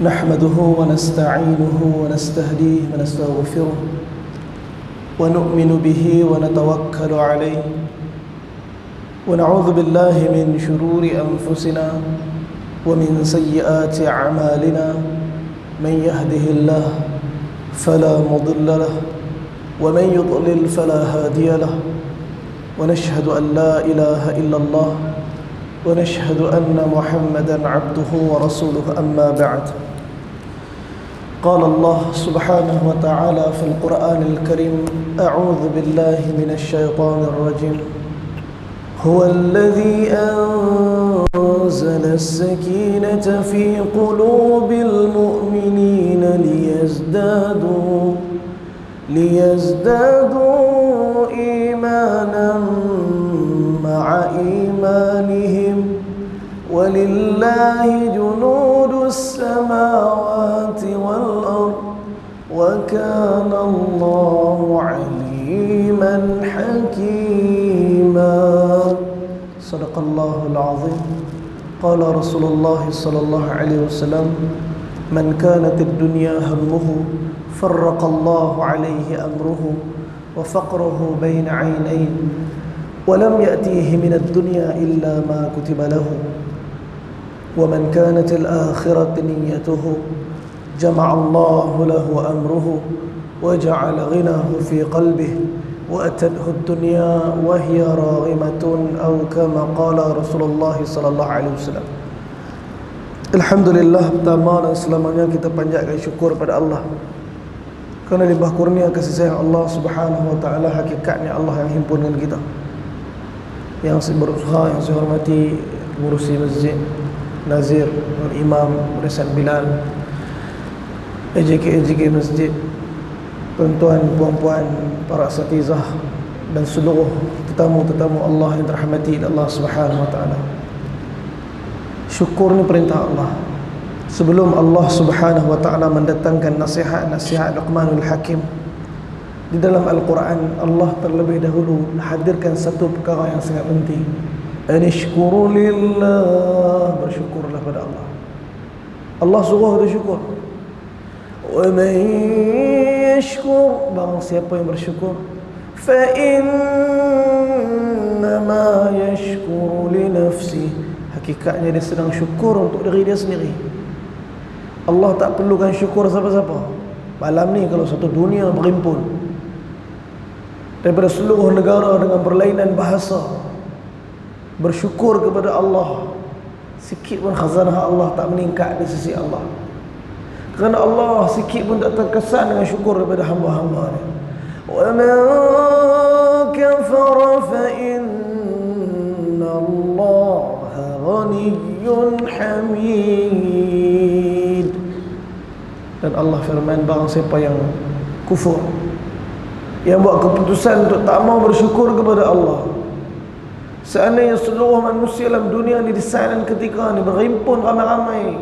نحمده ونستعينه ونستهديه ونستغفره ونؤمن به ونتوكل عليه ونعوذ بالله من شرور أنفسنا ومن سيئات أعمالنا من يهده الله فلا مضل له ومن يضلل فلا هادي له ونشهد أن لا إله إلا الله ونشهد أن محمدا عبده ورسوله أما بعد. قال الله سبحانه وتعالى في القرآن الكريم: أعوذ بالله من الشيطان الرجيم. هو الذي أنزل السكينة في قلوب المؤمنين ليزدادوا إيمانا مع إيمانهم ولله جنود السماوات والأرض وكان الله عليما حكيما. صدق الله العظيم. قال رسول الله صلى الله عليه وسلم: من كانت الدنيا همه فرق الله عليه أمره وفقره بين عينين ولم يأتيه من الدنيا إلا ما كتب له ومن كانت الآخرة نيته جمع الله له أمره وجعل غناه في قلبه وأتته الدنيا وهي راغمة أو كما قال رسول الله صلى الله عليه وسلم. Alhamdulillah, pertama dan selamanya kita panjatkan syukur pada Allah kerana limpah kurnia kasih sayang Allah Subhanahu wa taala. Hakikatnya Allah yang himpunkan kita, yang berusaha, yang saya hormati pengurusi masjid, Nazir, Imam, Risan Bilal, AJK masjid, tuan-tuan, puan-puan, para asatizah dan seluruh tetamu-tetamu Allah yang dirahmati Allah Subhanahu wa taala. Syukur ni perintah Allah. Sebelum Allah Subhanahu wa taala mendatangkan nasihat Luqmanul Hakim di dalam Al-Quran, Allah terlebih dahulu hadirkan satu perkara yang sangat penting. Anishkuru lillah, bersyukurlah pada Allah. Allah suruh kita syukur. Wa man yashkur, barang siapa yang bersyukur, fa innama yashkuru li nafsi, hakikatnya dia sedang syukur untuk diri dia sendiri. Allah tak perlukan syukur siapa-siapa. Malam ni kalau satu dunia berhimpun daripada seluruh negara dengan berlainan bahasa bersyukur kepada Allah, sikit pun khazanah Allah tak meningkat di sisi Allah, kerana Allah sikit pun tak terkesan dengan syukur kepada hamba-hamba-Nya. Wa man kafara fa inna Allaha ghaniyyun hamid. Dan Allah firman, barang siapa yang kufur, yang buat keputusan untuk tak mau bersyukur kepada Allah, seandainya seluruh manusia dalam dunia ni di saat ketika ni berhimpun ramai-ramai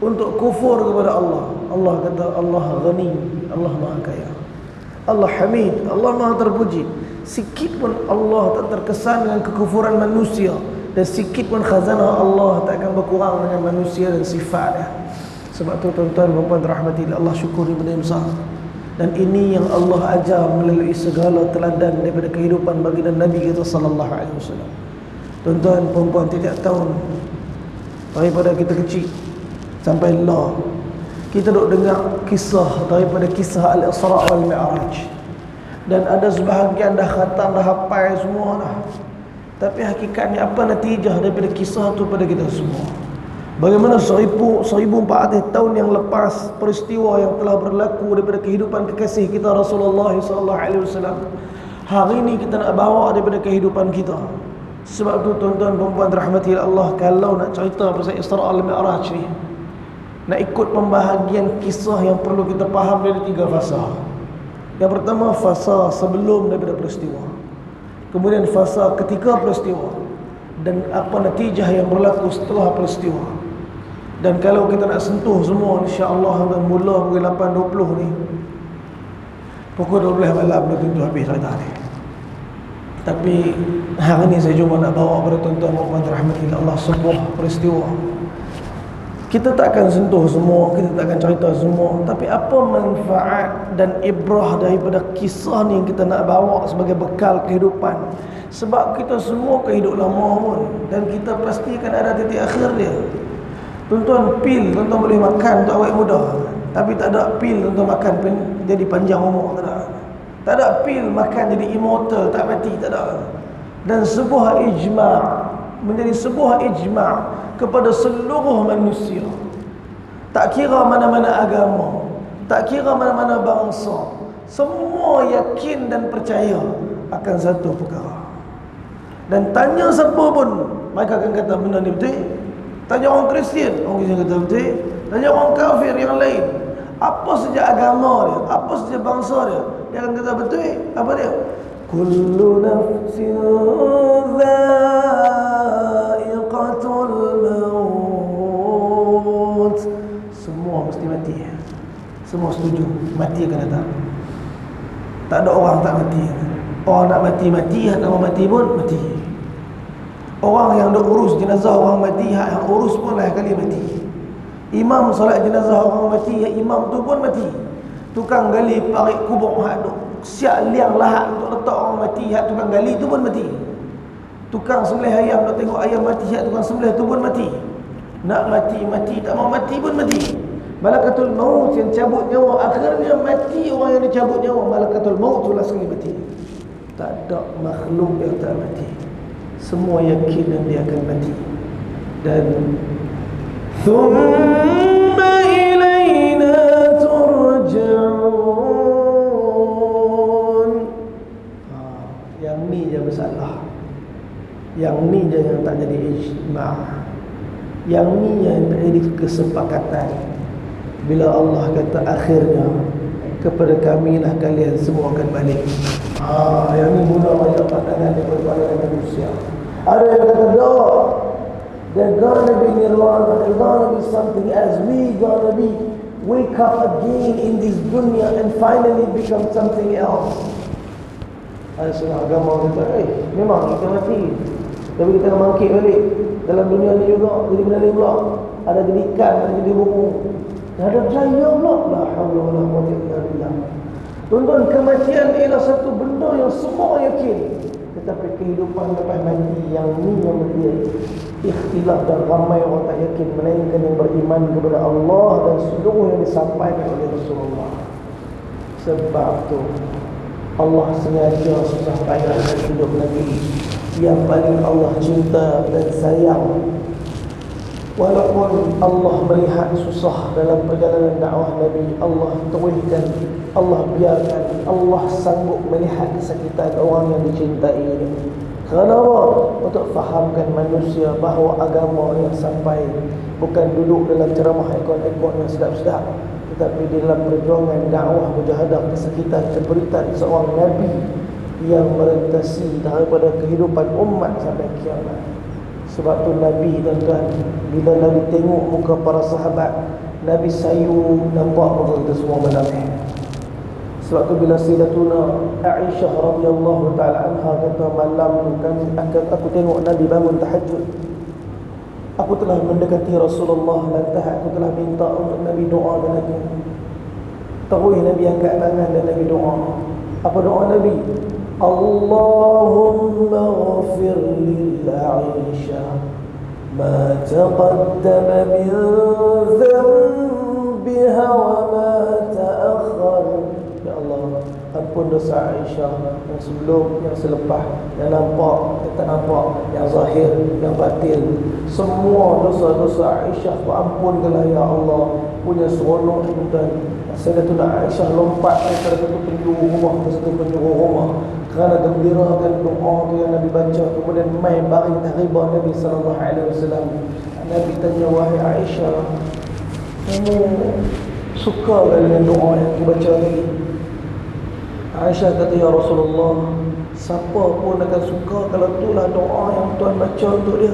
untuk kufur kepada Allah, Allah kata Allah ghani, Allah maha kaya, Allah hamid, Allah maha terpuji. Sikit pun Allah tak terkesan dengan kekufuran manusia, dan sikit pun khazanah Allah tak akan berkurang dengan manusia dan sifatnya. Sebab tu tuan-tuan dan puan rahmati Allah, syukuri benda yang besar. Dan ini yang Allah ajar melalui segala teladan daripada kehidupan baginda Nabi kita sallallahu alaihi wasallam. Tuan-tuan dan puan, tiap tahun daripada kita kecil sampai lah kita duk dengar kisah daripada kisah Al-Isra' wal Mi'raj, dan ada sebahagian dah khatam, dah hafal semua dah. Tapi hakikatnya apa natijah daripada kisah tu pada kita semua? Bagaimana 1400 tahun yang lepas peristiwa yang telah berlaku daripada kehidupan kekasih kita Rasulullah sallallahu alaihi wasallam, hari ini kita nak bawa daripada kehidupan kita. Sebab tu tuan-tuan dan puan rahmati Allah, kalau nak cerita pasal Isra' al-Mi'raj ni, nak ikut pembahagian kisah yang perlu kita faham dari 3 fasa. Yang pertama, fasa sebelum daripada peristiwa, kemudian fasa ketika peristiwa, dan apa natijah yang berlaku setelah peristiwa. Dan kalau kita nak sentuh semua, insya-Allah mula pukul 8.20 ni, pukul 12 malam dah tentu habis cerita ni. Tapi hari ini saya cuma nak bawa kepada tuan-tuan dan puan rahmati Allah sebuah peristiwa Kita tak akan sentuh semua, kita tak akan cerita semua, tapi apa manfaat dan ibrah daripada kisah ni yang kita nak bawa sebagai bekal kehidupan? Sebab kita semua akan hidup lama pun, dan kita pasti akan ada titik akhir dia. Tuan-tuan, pil tuan-tuan boleh makan untuk awet muda, tapi tak ada pil tuan-tuan makan jadi panjang umur, tak ada. Tak ada pil makan jadi immortal, tak mati, tak ada. Dan sebuah ijma' menjadi sebuah ijma' kepada seluruh manusia, tak kira mana-mana agama, tak kira mana-mana bangsa, semua yakin dan percaya akan satu perkara. Dan tanya siapa pun, mereka akan kata benda ni betul. Tanya orang Kristian, orang Kristian kata betul. Tanya orang kafir yang lain, apa saja agama dia, apa saja bangsa dia, dia akan kata betul. Apa dia? Kullu nafsin dha'iqatul maut. Semua mesti mati. Semua setuju, mati akan datang. Tak ada orang tak mati. Orang nak mati, nak mati pun mati. Orang yang duk urus jenazah orang mati, yang urus pun lain kali mati. Imam solat jenazah orang mati, yang imam tu pun mati. Tukang gali parit kubur hak duk siap liang lahat untuk letak orang mati, hak tukang gali tu pun mati. Tukang sembelih ayam nak tengok ayam mati, hak tukang sembelih tu pun mati. Nak mati, tak mau mati pun mati. Malakatul maut yang cabut nyawa, akhirnya mati orang yang dicabut nyawa. Malakatul maut tu lah sekali mati. Tak ada makhluk yang tak mati. Semua yakin yang dia akan mati. Dan thumma ilayna turja'un. Yang ni je masalah. Yang ni je yang tak jadi ijma'. Yang ni yang tak jadi kesepakatan. Bila Allah kata akhirnya kepada kamilah kalian semua akan balik. Yang ni mula banyak pandangan daripada manusia. Ada yang kata there's gonna be nirvana, there's gonna be something else. We gonna be wake up again in this dunya and finally become something else. Ada setengah agama kata, memang kita mati, tapi kita akan bangkit balik dalam dunia ni juga. Jadi benda lain pula, ada jadi ikan, ada jadi burung, ada berjaya pula. La haula wala quwwata illa billah. Tuan-tuan, kematian ialah satu benda yang semua yakin. Tetapi kehidupan lepas mati yang ni yang dia ikhtilaf dan ramai orang tak yakin, melainkan yang beriman kepada Allah dan seluruh yang disampaikan oleh Rasulullah. Sebab tu Allah sengaja susah payah dan hidup Nabi yang paling Allah cinta dan sayang. Walaupun Allah melihat susah dalam perjalanan dakwah Nabi, Allah teruskan, Allah biarkan, Allah sanggup melihat kesakitan orang yang dicintai ini. Kenapa? Untuk fahamkan manusia bahawa agama yang sampai bukan duduk dalam ceramah ekor-ekor yang sedap-sedap, tetapi dalam perjuangan dakwah mujahadah kesakitan keberitaan seorang Nabi yang merentasi daripada kehidupan umat sampai kiamat. Sebab tu Nabi tuan-tuan, bila Nabi tengok muka para sahabat, Nabi sayu nampak muka kita semua menangis. Sebab tu bila Sayyidatuna Aisyah radhiyallahu ta'ala anha kata, malam tu kan aku tengok Nabi bangun tahajud, aku telah mendekati Rasulullah lantas aku telah minta untuk Nabi doakan aku. Terus Nabi angkat tangan dan Nabi doa. Apa doa Nabi? Allahumma ghafir lil Aisyah ma taqaddama min dhanbiha wa ma ta'akhkhar. Ya Allah, ampun dosa Aisyah yang sebelum, yang selepas, yang nampak, yang tak nampak, yang zahir, yang batin. Semua dosa-dosa Aisyah ampunkanlah ya Allah. Punya seronok dan Sayyidatuna Aisyah lompat daripada satu penjuru rumah ke satu penjuru rumah kerana gembira dan doa yang Nabi baca. Kemudian mai baring tahriba Nabi SAW. Nabi tanya, wahai Aisyah, kamu suka dengan doa yang aku baca tadi? Aisyah kata, ya Rasulullah, siapa pun akan suka kalau itulah doa yang Tuhan baca untuk dia.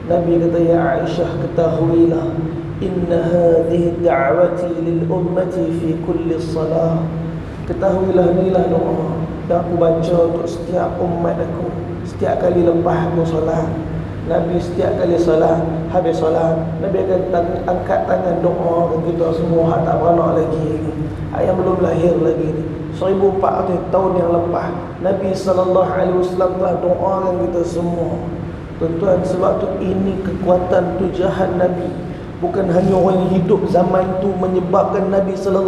Nabi kata, ya Aisyah, ketahuilah, inna hadhihi da'wati lil ummati fi kulli salah. Ketahuilah inilah doa yang aku baca untuk setiap umat aku setiap kali lepas aku solat. Nabi setiap kali solat, habis solat, Nabi akan angkat tangan doa ke kita semua hak tak beranak lagi, yang belum lahir lagi ni. 1400 tahun yang lepas Nabi SAW telah doakan kita semua. Tuan-tuan, sebab tu ini kekuatan tujahan Nabi. Bukan hanya orang yang hidup zaman tu menyebabkan Nabi SAW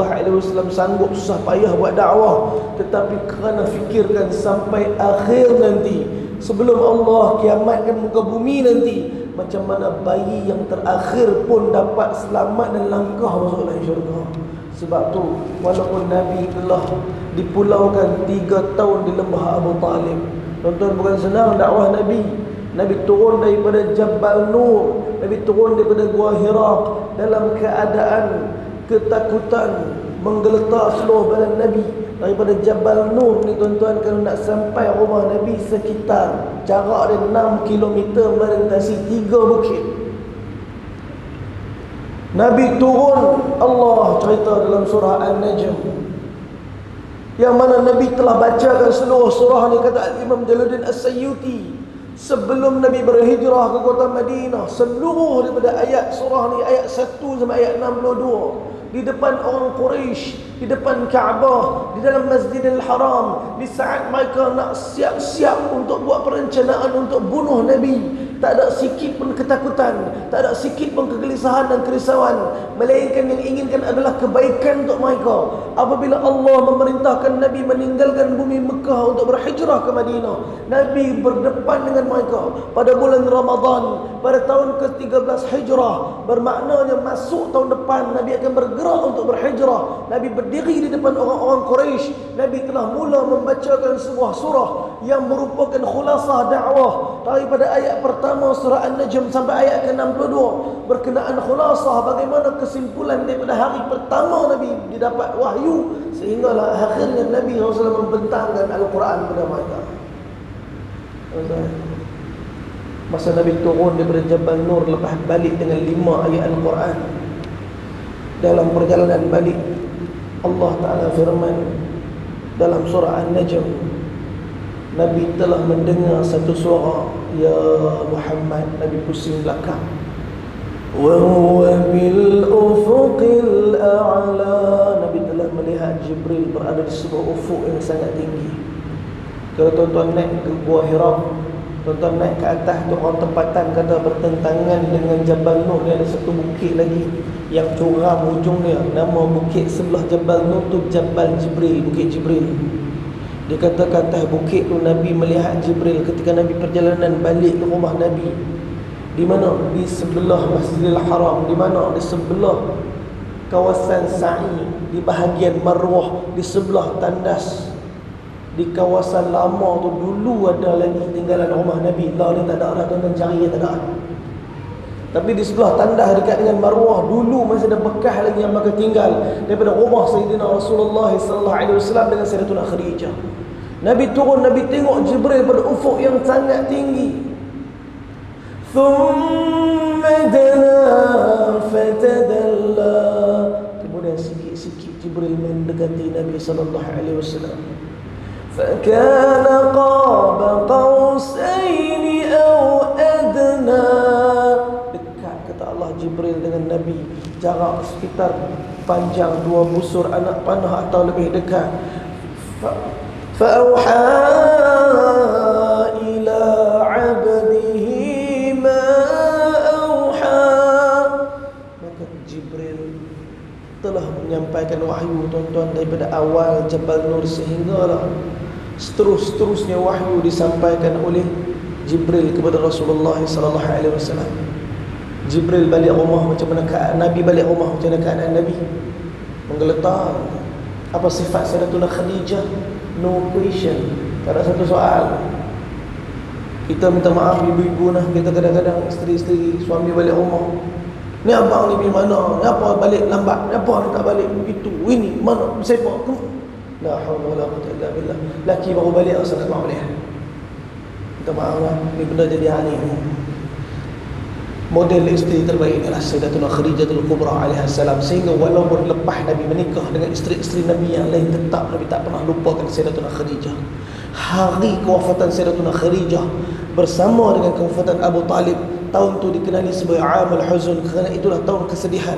sanggup susah payah buat dakwah, tetapi kerana fikirkan sampai akhir nanti, sebelum Allah kiamatkan muka bumi nanti, macam mana bayi yang terakhir pun dapat selamat dan langkah masuk dalam syurga. Sebab tu walaupun Nabi telah dipulaukan 3 tahun di lembah Abu Talib, tuan-tuan, bukan senang dakwah Nabi. Nabi turun daripada Jabal Nur, Nabi turun daripada Gua Hira dalam keadaan ketakutan menggeletar seluruh badan Nabi. Daripada Jabal Nur ni, tuan-tuan, kalau nak sampai rumah Nabi sekitar jarak dia 6 km melintasi 3 bukit. Nabi turun, Allah cerita dalam surah An-Najm, yang mana Nabi telah bacakan seluruh surah ni. Kata Imam Jalaluddin As-Sayyuti, sebelum Nabi berhijrah ke kota Madinah, seluruh daripada ayat surah ni, ayat 1 sampai ayat 62, di depan orang Quraisy, di depan Kaabah, di dalam Masjidil Haram, di saat mereka nak siap-siap untuk buat perencanaan untuk bunuh Nabi, tak ada sikit pun ketakutan, tak ada sikit pun kegelisahan dan kerisauan, melainkan yang inginkan adalah kebaikan untuk mereka. Apabila Allah memerintahkan Nabi meninggalkan bumi Mekah untuk berhijrah ke Madinah, Nabi berdepan dengan mereka pada bulan Ramadan pada tahun ke-13 Hijrah. Bermaknanya masuk tahun depan Nabi akan bergerak untuk berhijrah. Nabi berdiri di depan orang-orang Quraisy. Nabi telah mula membacakan sebuah surah yang merupakan khulasah dakwah daripada ayat pertama surah An-Najm sampai ayat ke-62, berkenaan khulasah bagaimana kesimpulan daripada hari pertama Nabi didapat wahyu, sehinggalah akhirnya Nabi SAW membentangkan Al-Quran kepada mereka. Masa Nabi turun daripada Jabal Nur, lepas balik dengan 5 ayat Al-Quran, dalam perjalanan balik Allah Ta'ala firman dalam surah An-Najm, Nabi telah mendengar satu suara, "Ya Muhammad." Nabi pusing belakang. "Wa huwa bil ufuqil a'la." Nabi telah melihat Jibril berada di sebuah ufuk yang sangat tinggi. Kalau tuan-tuan naik ke Gua Hira, tuan-tuan naik ke atas tu, orang tempatan kata bertentangan dengan Jabal Nur ni ada satu bukit lagi yang curam ujung dia. Nama bukit sebelah Jabal Nur tu Jabal Jibril, Bukit Jibril. Dia kata ke atas bukit tu Nabi melihat Jibril ketika Nabi perjalanan balik ke rumah Nabi. Di mana? Di sebelah Masjidil Haram. Di mana? Di sebelah kawasan Sa'i, di bahagian Marwah, di sebelah tandas. Di kawasan lama tu dulu ada lagi tinggalan rumah Nabi. Lah ni tak ada dah, tuan-tuan cari tak ada. Tapi di sebelah tandas dekat dengan Marwah dulu masih ada bekas lagi yang mereka tinggal daripada rumah Sayyidina Rasulullah SAW dengan Sayyidatuna Khadijah. Nabi turun, Nabi tengok Jibril pada ufuk yang sangat tinggi. Thumma dana fatadalla. Kemudian sikit-sikit Jibril mendekati Nabi SAW. Fakana qaba qausaini aw adna. Dekat, kata Allah, Jibril dengan Nabi, jarak sekitar panjang 2 busur anak panah atau lebih dekat. Fa'auha ila 'abdihi ma auha. Maka Jibril telah menyampaikan wahyu, tuan-tuan, daripada awal Jabal Nur sehinggalah seterusnya wahyu disampaikan oleh Jibril kepada Rasulullah SAW. Jibril balik rumah, macam mana keadaan Nabi balik rumah, macam mana keadaan Nabi? Menggeletar. Apa sifat Sayyidatuna Khadijah? No question, tak ada satu soal. Kita minta maaf ibu-ibu nah, kita kadang-kadang isteri-isteri suami balik rumah, ni abang ni pergi mana, ni apa balik lambat, ni apa ni tak balik begitu, ini mana siapa, la haula wala quwwata illa billah. Laki baru balik asal tak boleh. Minta maaf lah, ni benda jadi hal ni. Model isteri terbaik adalah Sayyidatuna Khadijatul Kubra alaihissalam. Sehingga walaupun lepas Nabi menikah dengan isteri-isteri Nabi yang lain, tetap Nabi tak pernah lupakan Sayyidatuna Khadijah. Hari kewafatan Sayyidatuna Khadijah, bersama dengan kewafatan Abu Talib. Tahun tu dikenali sebagai Amul Huzun, kerana itulah tahun kesedihan.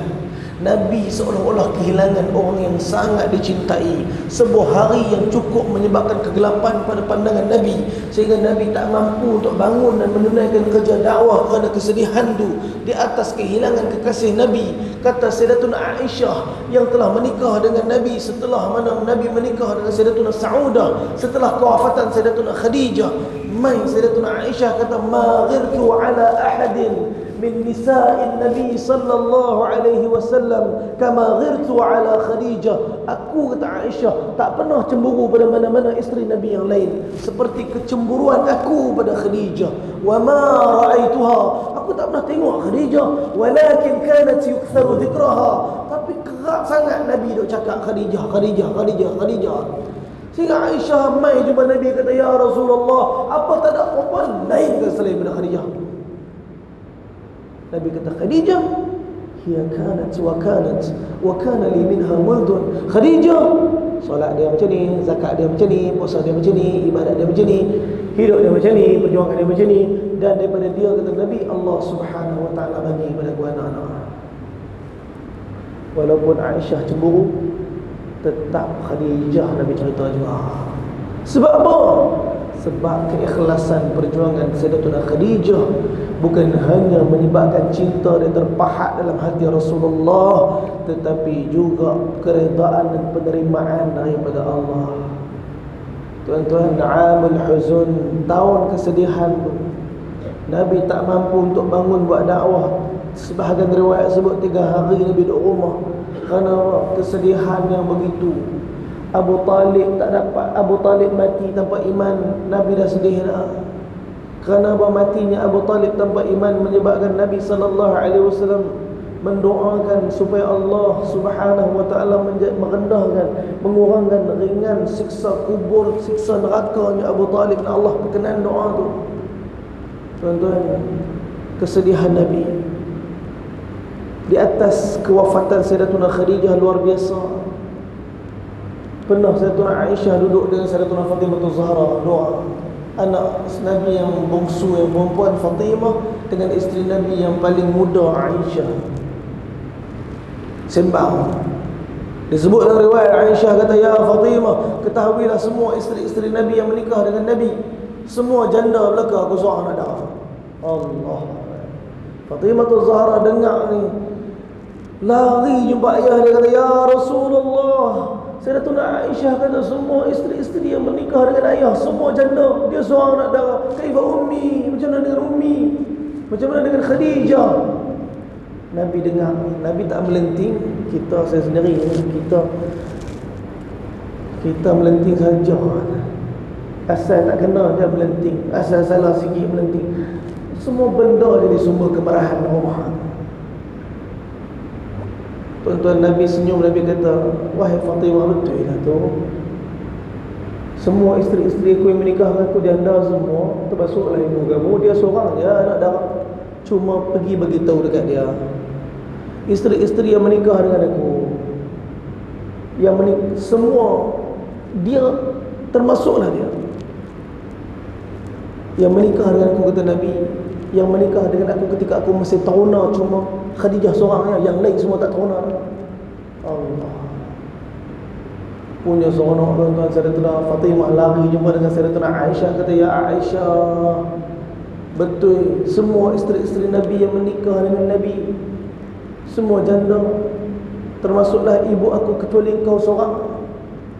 Nabi seolah-olah kehilangan orang yang sangat dicintai. Sebuah hari yang cukup menyebabkan kegelapan pada pandangan Nabi, sehingga Nabi tak mampu untuk bangun dan menunaikan kerja dakwah kerana kesedihan tu di atas kehilangan kekasih Nabi. Kata Sayyidatuna Aisyah yang telah menikah dengan Nabi setelah mana Nabi menikah dengan Sayyidatuna Saudah, setelah kewafatan Sayyidatuna Khadijah, mai Sayyidatuna Aisyah kata, ma ghirtu ala ahadin min nisa'in Nabi sallallahu alaihi wasallam kama ghirtu ala Khadijah. Aku, kata Aisyah, tak pernah cemburu pada mana-mana isteri Nabi yang lain seperti kecemburuan aku pada Khadijah. Wa ma ra'aituha, aku tak pernah tengok Khadijah, walakin kanat yuktharu dhikraha, tapi kerap sangat Nabi duk cakap Khadijah, Khadijah, Khadijah, Khadijah. Sehingga Aisyah mai jumpa Nabi, kata, ya Rasulullah, apa tak ada perempuan lain ke selain daripada Khadijah? Nabi kata, Khadijah hiya kanat wa kana li minha muldun. Khadijah solat dia macam ni, zakat dia macam ni, puasa dia macam ni, ibadat dia macam ni, hidup dia macam ni, perjuangan dia macam ni, dan daripada dia, kata Nabi, Allah Subhanahu wa taala bagi pada aku anak-anak. Walaupun Aisyah cemburu, tetap Khadijah Nabi cerita juga. Sebab apa? Sebab keikhlasan perjuangan Sayyidatuna Khadijah bukan hanya menyebabkan cinta dia terpahat dalam hati Rasulullah, tetapi juga keredaan dan penerimaan daripada Allah. Tuan-tuan, Amul Huzun, tahun kesedihan tu, Nabi tak mampu untuk bangun buat dakwah. Sebahagian riwayat sebut 3 hari Nabi duduk rumah kerana kesedihan yang begitu. Abu Talib tak dapat, Abu Talib mati tanpa iman, Nabi dah sedih dah. Kerana matinya Abu Talib tanpa iman menyebabkan Nabi sallallahu alaihi wasallam mendoakan supaya Allah Subhanahu wa taala merendahkan, mengurangkan ringan siksa kubur, siksa nerakanya Abu Talib, dan Allah berkenan doa tu. Tuan-tuan, kesedihan Nabi di atas kewafatan Sayyidatuna Khadijah luar biasa. Pernah Sayyidatuna Aisyah duduk dengan Sayyidatuna Fatimah Zahra doa, anak Nabi yang bongsu, yang perempuan Fatimah, dengan isteri Nabi yang paling muda Aisyah, sembang. Disebut dalam riwayat, Aisyah kata, ya Fatimah, ketahuilah semua isteri-isteri Nabi yang menikah dengan Nabi semua janda belaka, aku seorang anak darah. Allah. Fatimah Zahra dengar ni, lari jumpa ayah dia, kata, ya Rasulullah, Sayyidatuna Aisyah kata semua isteri-isteri yang menikah dengan ayah semua janda, dia seorang anak darah. Kaifa ummi, macam mana dengan ummi, macam mana dengan Khadijah? Nabi dengar, Nabi tak melenting. Saya sendiri, kita melenting saja. Asal tak kena dia melenting, asal salah sikit melenting. Semua benda jadi sumber kemarahan rumah. Tuan-tuan, Nabi senyum, Nabi kata, wahai Fatimah, betul lah tu, semua isteri-isteri aku yang menikah dengan aku janda semua, termasuklah ibu kamu, dia seorang je anak darah. Cuma pergi bagi tahu dekat dia, isteri-isteri yang menikah dengan aku, yang semua dia termasuklah dia yang menikah dengan aku, kata Nabi, yang menikah dengan aku ketika aku masih tauna, cuma Khadijah seorang, yang lain semua tak tauna. Allah punya seronok. Tuan-tuan, Sayyidatuna Fatimah lari jumpa dengan Sayyidatuna Aisyah, kata, ya Aisyah, betul semua isteri-isteri Nabi yang menikah dengan Nabi semua janda, termasuklah ibu aku kecuali engkau seorang.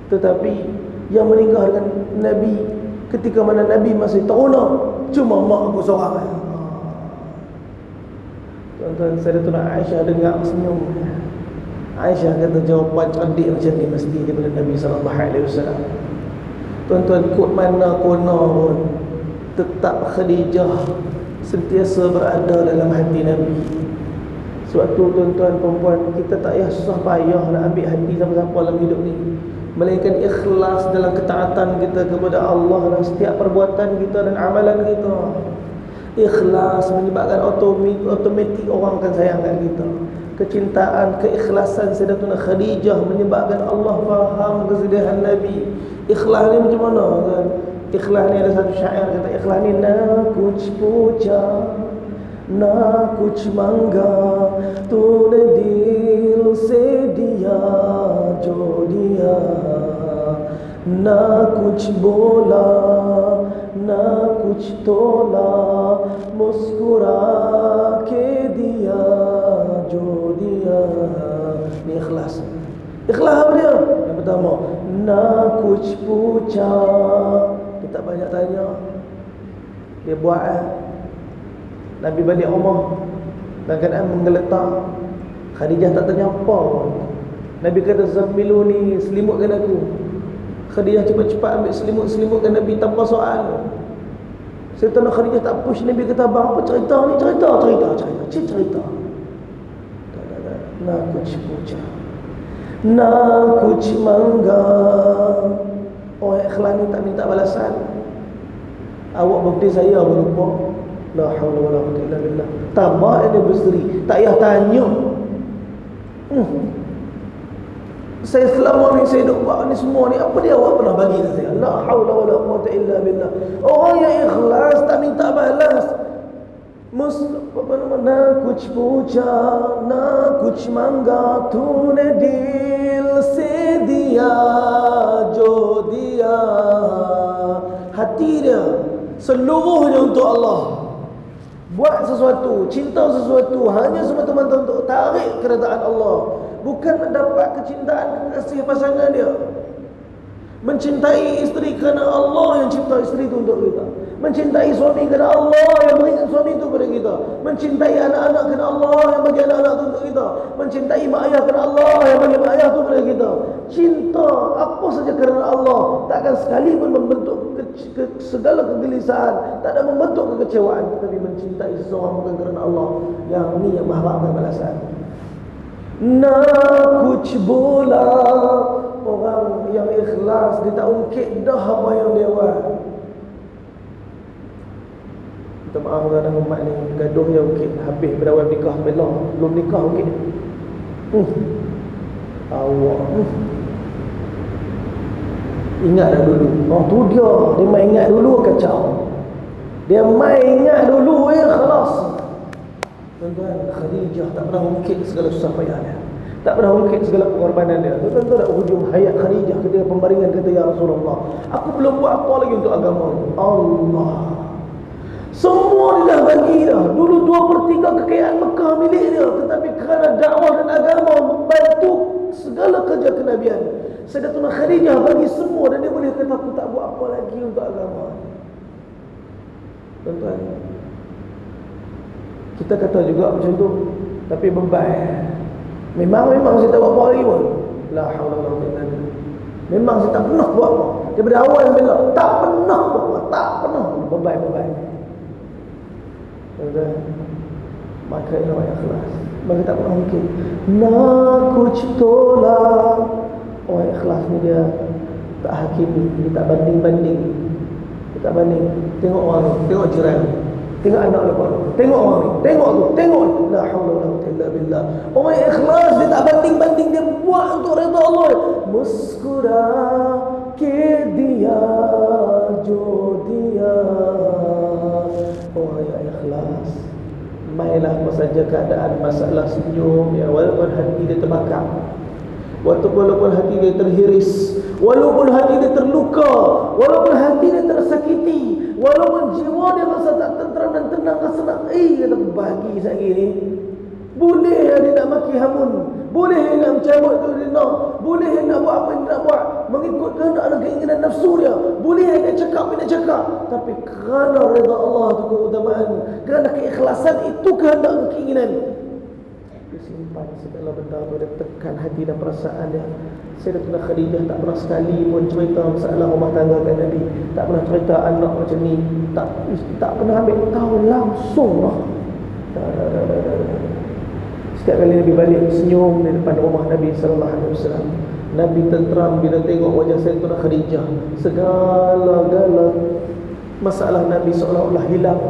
Tetapi yang menikah dengan Nabi ketika mana Nabi masih tauna, cuma mak aku seorang. Tuan-tuan, Sayyidatuna Aisyah dengar senyum. Aisyah kata, jawapan cerdik macam ni mesti daripada Nabi SAW. Tuan-tuan, kod mana kona pun, tetap Khadijah sentiasa berada dalam hati Nabi. Sebab tu tuan-tuan, perempuan, kita tak payah susah payah nak ambil hati siapa-siapa dalam hidup ni, melainkan ikhlas dalam ketaatan kita kepada Allah dalam setiap perbuatan kita dan amalan kita. Ikhlas menyebabkan automatik orang akan sayang kat kita. Kecintaan, keikhlasan Sayyidatuna Khadijah menyebabkan Allah faham kesedihan Nabi. Ikhlas ni macam mana kan? Ikhlas ni ada satu syair kata ikhlas ni na kuch puja ना कुछ मांगा तूने दिल से दिया जो दिया ना कुछ बोला ना कुछ तोला मुस्कुरा के दिया जो दिया. Ini ikhlas. Ikhlas apa dia? Yang pertama, na kuch pucha, kita banyak tanya. Dia buat Nabi balik rumah dalam keadaan menggeletar. Khadijah tak tanya apa. Nabi kata zammiluni, selimutkan aku. Khadijah cepat-cepat ambil selimutkan Nabi tanpa soal. Setelah Khadijah tak push, Nabi kata abang apa cerita ni? Cerita. Na kuch puja na kuch mangga. Orang ikhlas ni tak minta balasan. Awak birthday saya pun lupa. La haula wala quwwata illa billah. Tambah ada berseri, tak payah tanya. Saya selama ni saya duk buat ni semua ni, apa dia awak pernah bagi ke saya? La haula wala quwwata illa billah. Orang yang ikhlas tak minta balas. Apa nama? Na kuch puja na kuch manga tune dil se diya jo diya. Hati dia seluruhnya untuk Allah. Buat sesuatu, cinta sesuatu hanya semata-mata untuk tarik keredaan Allah, bukan mendapat kecintaan kasih pasangan dia. Mencintai isteri kerana Allah yang cipta isteri itu untuk kita. Mencintai suami kerana Allah yang berikan suami itu kepada kita. Mencintai anak-anak kerana Allah yang bagi anak-anak itu untuk kita. Mencintai mak ayah kerana Allah yang bagi mak ayah itu kepada kita. Cinta apa saja kerana Allah takkan sekali pun membentuk segala kegelisahan, tak ada membentuk kekecewaan. Tetapi mencintai seseorang bukan kerana Allah, yang ni yang mengharapkan balasan. Na kuch bola. Orang yang ikhlas dia tak ungkit dah apa yang dia buat. Minta maaf kadang umat ni gaduh yang ungkit habis berawal nikah belum nikah ungkit. Awak ingat dah dulu. Oh tu dia main ingat dulu kacau. Dia main ingat dulu khalas. Tuan-tuan, Khadijah tak pernah ungkit segala susah payah dia. Tak pernah ungkit segala pengorbanan dia. Tuan-tuan tahu tak hujung hayat Khadijah ketika pembaringan kata, ya Rasulullah, aku belum buat apa lagi untuk agama Allah. Semua dia dah bagi dah. Dulu 2/3 kekayaan Mekah milik dia, tetapi kerana dakwah dan agama membantu segala kerja kenabian, Sayyidatuna Khadijah bagi semua, dan dia boleh kata aku tak buat apa lagi untuk agama. Tuan-tuan, kita kata juga macam tu, tapi beban. Memang saya tak buat apa lagi pun. La haula wala quwwata illa billah. Memang saya tak pernah buat apa. Daripada awal sampai lah tak pernah buat apa. Tak pernah. Beban. Tuan-tuan, maka ialah ikhlas. Maka tak pernah mungkin na kuch tola. Orang ikhlas ni dia tak hakimi, dia tak banding-banding. Dia tak banding. Tengok orang ni, tengok jiran, tengok anak lepas tu, tengok orang ni, tengok tu, tengok. La haula wala quwwata illa billah. Orang yang ikhlas dia tak banding-banding, dia buat untuk redha Allah. Muskura ke dia jo dia. Orang yang ikhlas, mainlah apa saja keadaan, masalah senyum ya, walaupun hati dia terbakar, walaupun hati dia terhiris, walaupun hati dia terluka, walaupun hati dia tersakiti, walaupun jiwa dia rasa tak tenteram dan tenang, rasa nak kata bagi sekali ni. Boleh dia nak maki hamun, boleh dia nak mencabut tu dia nak, boleh dia nak buat apa dia nak buat, mengikut kehendak dan keinginan nafsu dia, boleh dia cakap apa dia nak cakap, tapi kerana redha Allah tu keutamaan, kerana keikhlasan itu kehendak dan keinginan, disimpan segala benda tu, dia tekan hati dan perasaan dia. Sayyidatuna Khadijah tak pernah sekali pun cerita masalah rumah tangga dengan Nabi, tak pernah cerita anak macam ni, tak pernah ambil tahu langsung lah. Setiap kali Nabi balik senyum di depan rumah Nabi sallallahu alaihi wasallam, Nabi tenteram bila tengok wajah Sayyidatuna Khadijah. Segala-gala masalah Nabi seolah-olah hilang.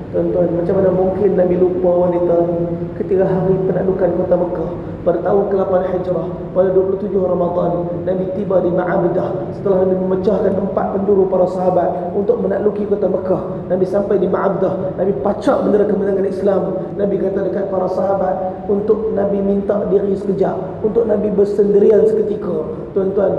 Tuan-tuan, macam mana mungkin Nabi lupa wanita ni ketika hari penaklukan kota Mekah pada tahun ke-8 Hijrah, pada 27 Ramadan, Nabi tiba di Ma'abdah setelah Nabi memecahkan 4 penjuru para sahabat untuk menakluki kota Mekah. Nabi sampai di Ma'abdah, Nabi pacak bendera kemenangan Islam. Nabi kata dekat para sahabat untuk Nabi minta diri sekejap, untuk Nabi bersendirian seketika. Tuan-tuan,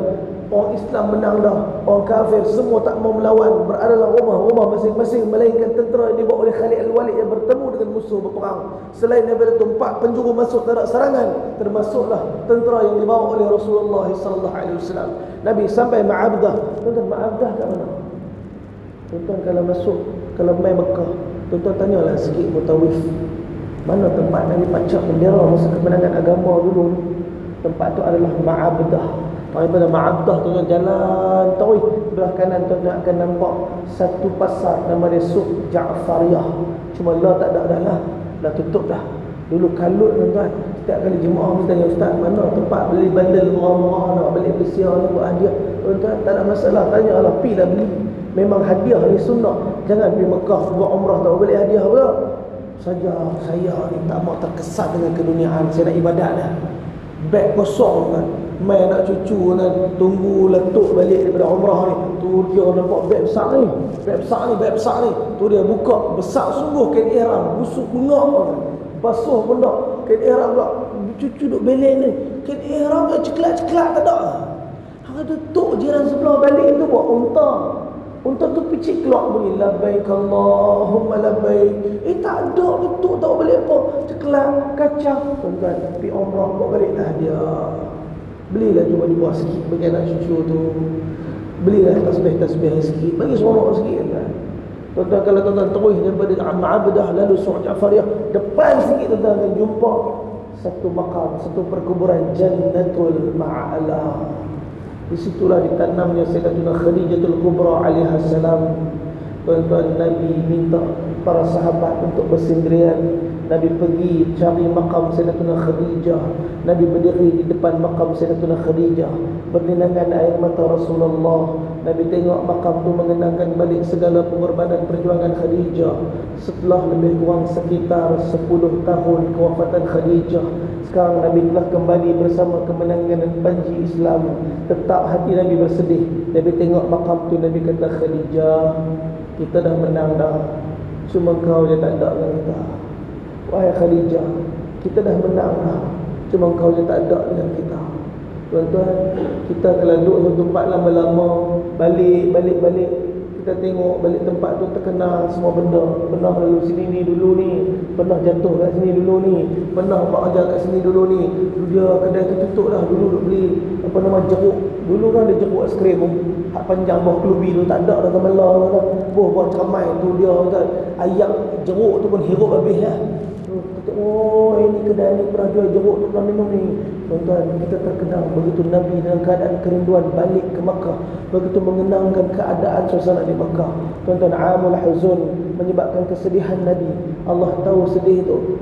orang Islam menang dah, orang kafir semua tak mau melawan, berada dalam rumah-rumah masing-masing, melainkan tentera yang dibawa oleh Khalid Al-Walid yang bertemu dengan musuh berperang. Selain daripada itu 4 penjuru masuk tak serangan, termasuklah tentera yang dibawa oleh Rasulullah sallallahu alaihi wasallam. Nabi sampai Ma'abdah. Tuan-tuan, Ma'abdah kat mana? Tuan-tuan, kalau masuk, kalau mai Mekah, tuan-tuan tanyalah sikit mutawif, mana tempat Nabi pacak bendera masa kemenangan agama dulu. Tempat tu adalah Ma'abdah. Daripada Ma'abdah, tuan-tuan jalan Tauih, belah kanan tuan-tuan akan nampak satu pasar nama dia Suq Ja'fariyah. Cuma lah tak ada dah lah, dah tutup dah. Dulu kalut tuan-tuan, setiap kali jemaah mesti tanya, ustaz mana tempat beli bandel murah-murah nak beli bersiah ni buat hadiah. Tuan-tuan tak ada masalah, tanyalah, pergilah beli. Memang hadiah ni sunnah. Jangan pergi Mekah buat umrah tak beli hadiah pula. Saja saya ni tak mau terkesan dengan keduniaan, saya nak ibadat dah. Beg kosong kan, mai anak cucu kan, tunggu letup balik daripada umrah ni. Tu dia nampak beg besar ni, beg besar ni, beg besar ni. Tu dia buka, besar sungguh kain ihram, busuk bengak kan. Basuh pun tak, kain ihram pula. Cucu duk belek ni, kain ihram tu ceklak-ceklak tak ada. Hang tu tok jiran sebelah balik tu buat unta. Unta tu picit keluar bunyi labbaik Allahumma labbaik. Tak ada betul tak balik apa. Ceklak, kacang. Tuan-tuan, pergi umrah bawa balik dah dia. Belilah cuba-cuba sikit bagi anak cucu tu. Belilah tasbih-tasbih sikit, bagi seronok sikit kan. Tuan-tuan, kalau tuan-tuan terus daripada Ma'abdah lalu Suq Ja'fariyah, depan sikit tuan-tuan akan jumpa satu makam, satu perkuburan Jannatul Ma'ala. Di situlah ditanamnya Sayyidatuna Khadijatul Kubra alaiha salam. Tuan-tuan, Nabi minta para sahabat untuk bersendirian. Nabi pergi cari makam Sayyidatuna Khadijah. Nabi berdiri di depan makam Sayyidatuna Khadijah, berlinangan air mata Rasulullah. Nabi tengok makam tu mengenangkan balik segala pengorbanan perjuangan Khadijah. Setelah lebih kurang sekitar 10 tahun kewafatan Khadijah, sekarang Nabi telah kembali bersama kemenangan dan panji Islam. Tetap hati Nabi bersedih. Nabi tengok makam tu, Nabi kata, Khadijah, kita dah menang dah, cuma kau je tak ada dengan kita. Wahai Khadijah, kita dah menang dah, cuma kau je tak ada dengan kita. Tuan-tuan, kita kalau duduk satu tempat lama-lama, balik, kita tengok balik tempat tu terkenal semua benda. Pernah lalu sini ni dulu ni, pernah jatuh kat sini dulu ni, pernah buat ajar kat sini dulu ni. Dulu dia kedai tu tutup dah, dulu duk beli apa nama jeruk. Dulu kan ada jeruk aiskrim hak panjang bawah kelubi tu, tak ada dah kemelah dah. Buah ceramai tu dia kan, ayak jeruk tu pun hirup habis lah. Oh, ini kedai ni pernah jual jeruk tu, pernah minum ni. Tuan-tuan, kita terkenang begitu Nabi dalam keadaan kerinduan balik ke Makkah, begitu mengenangkan keadaan suasana di Makkah. Tuan-tuan, Amul Huzun menyebabkan kesedihan Nabi. Allah tahu sedih tu.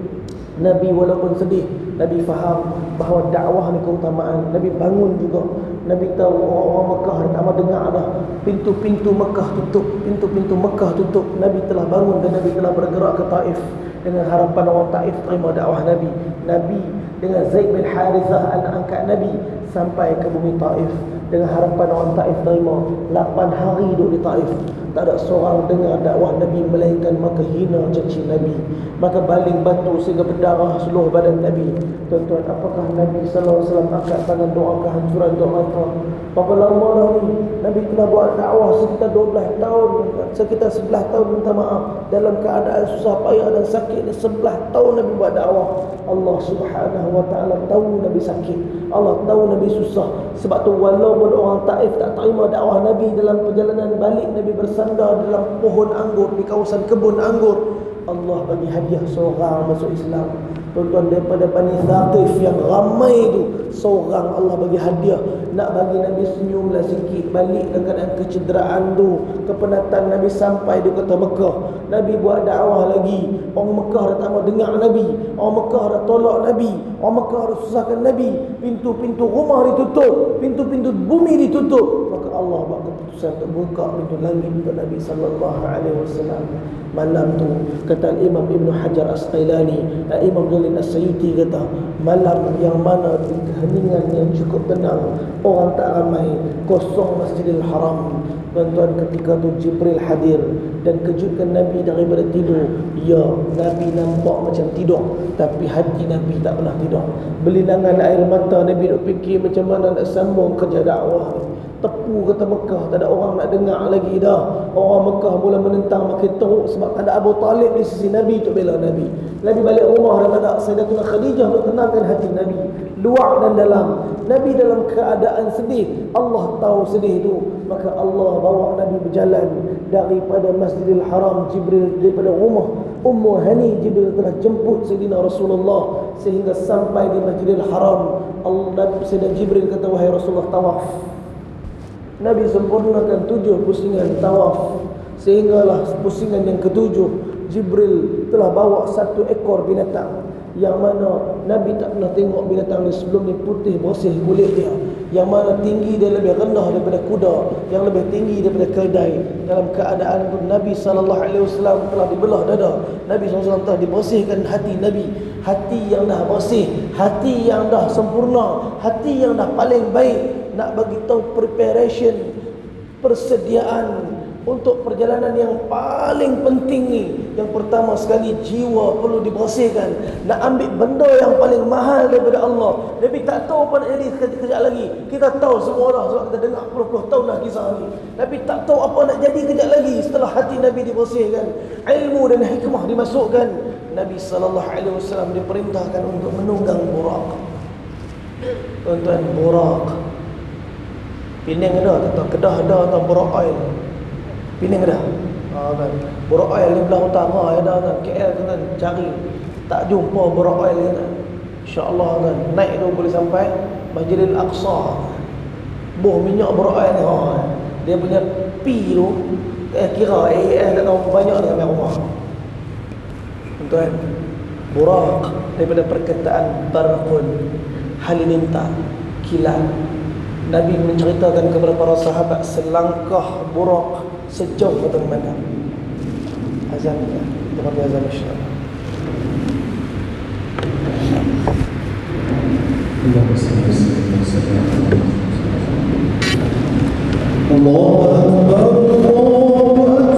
Nabi walaupun sedih, Nabi faham bahawa dakwah ni keutamaan. Nabi bangun juga. Nabi tahu orang-orang Mekah tak mau dengar dah. Pintu-pintu Mekah tutup, pintu-pintu Mekah tutup. Nabi telah bangun dan Nabi telah bergerak ke Taif dengan harapan orang Taif terima dakwah Nabi. Nabi dengan Zaid bin Harithah anak angkat Nabi sampai ke bumi Taif dengan harapan orang Taif terima. 8 hari duduk di Taif, tak ada seorang dengar dakwah Nabi, melainkan maka hina caci Nabi, maka baling batu sehingga berdarah seluruh badan Nabi. Tuan-tuan, apakah Nabi sallallahu alaihi wasallam angkat tangan doa kehancuran untuk mereka? Berapa lama dah ni Nabi telah buat dakwah sekitar 12 tahun, sekitar 11 tahun, minta maaf, dalam keadaan susah payah dan sakit. 11 tahun Nabi buat dakwah. Allah Subhanahu wa taala tahu Nabi sakit, Allah tahu Nabi susah. Sebab tu walaupun orang Taif tak terima dakwah Nabi, dalam perjalanan balik Nabi bersandar dalam pohon anggur di kawasan kebun anggur. Allah bagi hadiah seorang masuk Islam. Tuan-tuan, daripada Bani Thaqif yang ramai tu, seorang Allah bagi hadiah. Nak bagi Nabi senyumlah sikit balik dengan kecederaan tu, kepenatan Nabi sampai di kota Mekah. Nabi buat dakwah lagi. Orang Mekah dah tak mau dengar Nabi, orang Mekah dah tolak Nabi, orang Mekah dah susahkan Nabi. Pintu-pintu rumah ditutup, pintu-pintu bumi ditutup. Maka Allah buat keputusan untuk buka pintu langit untuk Nabi sallallahu alaihi wasallam. Malam tu kata Imam Ibn Hajar Asqalani, Imam Jalil As-Sayyidi kata, malam yang mana di keheningan yang cukup tenang, orang tak ramai, kosong Masjidil Haram. Tuan-tuan, ketika tu Jibril hadir dan kejutkan Nabi daripada tidur. Ya, Nabi nampak macam tidur, tapi hati Nabi tak pernah tidur. Berlinangan air mata Nabi duk fikir macam mana nak sambung kerja dakwah ni. Tepu kata Mekah, tak ada orang nak dengar lagi dah. Orang Mekah mula menentang makin teruk sebab tak ada Abu Talib di sisi Nabi untuk bela Nabi. Nabi balik rumah dan ada Sayyidatuna Khadijah untuk tenangkan hati Nabi, luar dan dalam. Nabi dalam keadaan sedih, Allah tahu sedih tu. Maka Allah bawa Nabi berjalan daripada Masjidil Haram. Jibril daripada rumah Ummu Hani, Jibril telah jemput Sayyidina Rasulullah sehingga sampai di Masjidil Haram. Allah, Sayyidina Jibril kata, wahai Rasulullah, tawaf. Nabi sempurnakan 7 pusingan tawaf. Sehinggalah pusingan yang ke-7, Jibril telah bawa 1 ekor binatang yang mana Nabi tak pernah tengok binatang ni sebelum ni. Putih bersih kulit dia, yang mana tinggi dia lebih rendah daripada kuda, yang lebih tinggi daripada keldai. Dalam keadaan itu Nabi SAW telah dibelah dada. Nabi SAW telah dibersihkan hati Nabi. Hati yang dah bersih, hati yang dah sempurna, hati yang dah paling baik. Nak bagi tahu preparation, persediaan untuk perjalanan yang paling penting ni. Yang pertama sekali, jiwa perlu dibersihkan. Nak ambil benda yang paling mahal daripada Allah. Nabi tak tahu apa nak jadi kejap lagi. Kita tahu semua dah sebab kita dengar puluh-puluh tahun dah kisah ni. Nabi tak tahu apa nak jadi kejap lagi setelah hati Nabi dibersihkan, ilmu dan hikmah dimasukkan. Nabi SAW diperintahkan untuk menunggang burak. Tuan-tuan, burak Penang ada, tak Kedah ada, atau burak oil Penang ada. Kan. Burak oil di belah utara ada kan. KL kan, cari tak jumpa burak oil kan. InsyaAllah kan, naik tu boleh sampai Masjidil Aqsa. Buh minyak burak oil ni. Dia punya P tu kira tak tahu banyak dengan rumah. Tuan, burak daripada perkataan barqun, halilintar, kilat. Nabi menceritakan kepada para sahabat selangkah burak sejauh ke mana. Azan kita, kita bagi azan insyaAllah. Allahu Akbar, Allahu Akbar,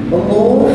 Allahu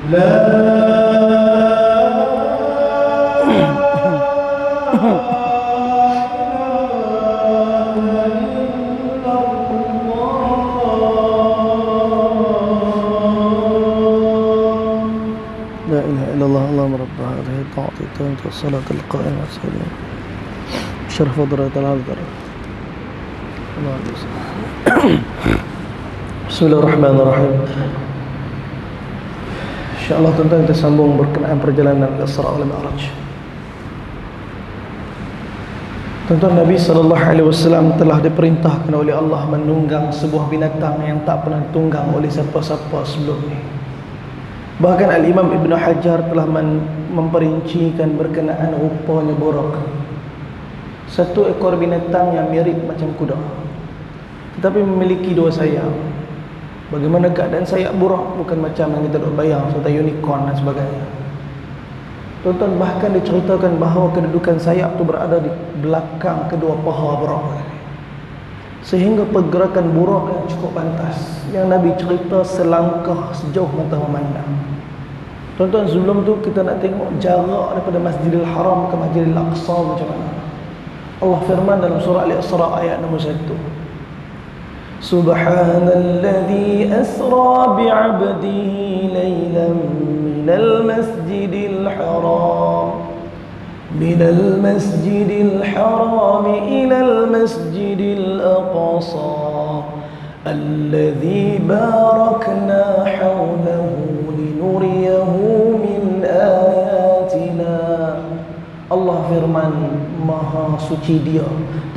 لا إله إلا الله اللهم رب هذه الطاعة التامة والصلاة القائمة والسلام شرف درجة العذر Bismillahirrahmanirrahim. InsyaAllah tuan-tuan kita sambung berkenaan perjalanan Isra wal Mi'raj. Tuan-tuan, Nabi SAW telah diperintahkan oleh Allah menunggang sebuah binatang yang tak pernah ditunggang oleh siapa-siapa sebelum ini. Bahkan Al-Imam Ibn Hajar telah memperincikan berkenaan rupanya buraq. Satu ekor binatang yang mirip macam kuda, tetapi memiliki dua sayap. Bagaimana keadaan sayap buraq? Bukan macam yang kita bayang serta unicorn dan sebagainya. Tuan-tuan, bahkan diceritakan bahawa kedudukan sayap itu berada di belakang kedua paha buraq, sehingga pergerakan buraq yang cukup pantas, yang Nabi cerita selangkah sejauh mata memandang. Tuan-tuan, sebelum tu kita nak tengok jarak daripada Masjidil Haram ke Masjidil Aqsa macam mana. Allah firman dalam surah Al-Isra ayat nombor 1. Subhanalladzi asra bi'abdihi laylan minal masjidil haram ilal masjidil aqsa alladzi barakna hawlahu linuriyahu min ayatina. Allah firman, Maha suci Dia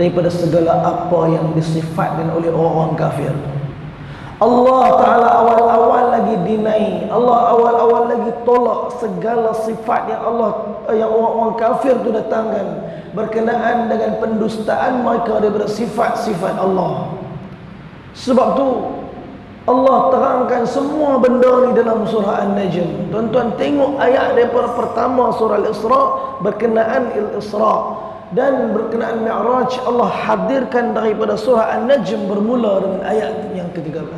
daripada segala apa yang disifatkan oleh orang kafir. Allah Ta'ala awal-awal lagi deny, Allah awal-awal lagi tolak segala sifat yang orang-orang kafir tu datangkan berkenaan dengan pendustaan mereka daripada sifat-sifat Allah. Sebab tu Allah terangkan semua benda ni dalam surah An-Najm. Tuan-tuan tengok ayat daripada pertama surah Al-Isra berkenaan Al-Isra dan berkenaan Mi'raj. Allah hadirkan daripada surah An-Najm bermula dengan ayat yang ke-13.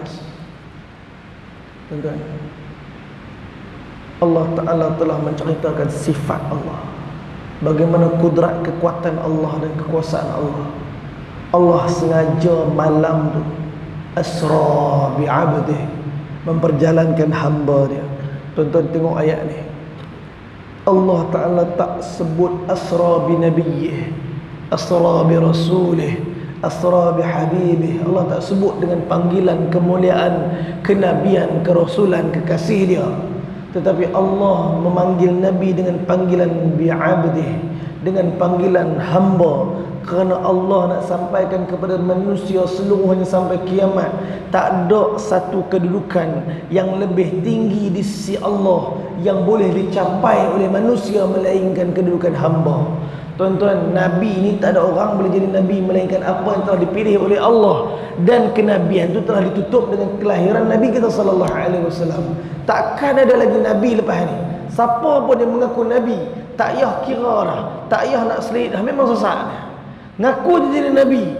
Tuan-tuan, Allah Ta'ala telah menceritakan sifat Allah, bagaimana kudrat kekuatan Allah dan kekuasaan Allah. Allah sengaja malam tu asra bi'abdih, memperjalankan hamba dia. Tuan-tuan tengok ayat ni, Allah Ta'ala tak sebut asra bi nabiyyih, asra bi rasulih, asra bi habibih. Allah tak sebut dengan panggilan kemuliaan, kenabian, kerasulan, kekasih dia. Tetapi Allah memanggil Nabi dengan panggilan bi'abdih, dengan panggilan hamba. Kerana Allah nak sampaikan kepada manusia seluruhnya sampai kiamat, tak ada satu kedudukan yang lebih tinggi di sisi Allah yang boleh dicapai oleh manusia melainkan kedudukan hamba. Tuan-tuan, Nabi ni tak ada orang boleh jadi Nabi melainkan apa yang telah dipilih oleh Allah. Dan kenabian itu telah ditutup dengan kelahiran Nabi kita sallallahu alaihi wasallam. Takkan ada lagi Nabi lepas ni. Siapa pun yang mengaku Nabi, tak payah kira dah, tak payah nak selit dah, memang sesat dah. Ngaku je jadi Nabi,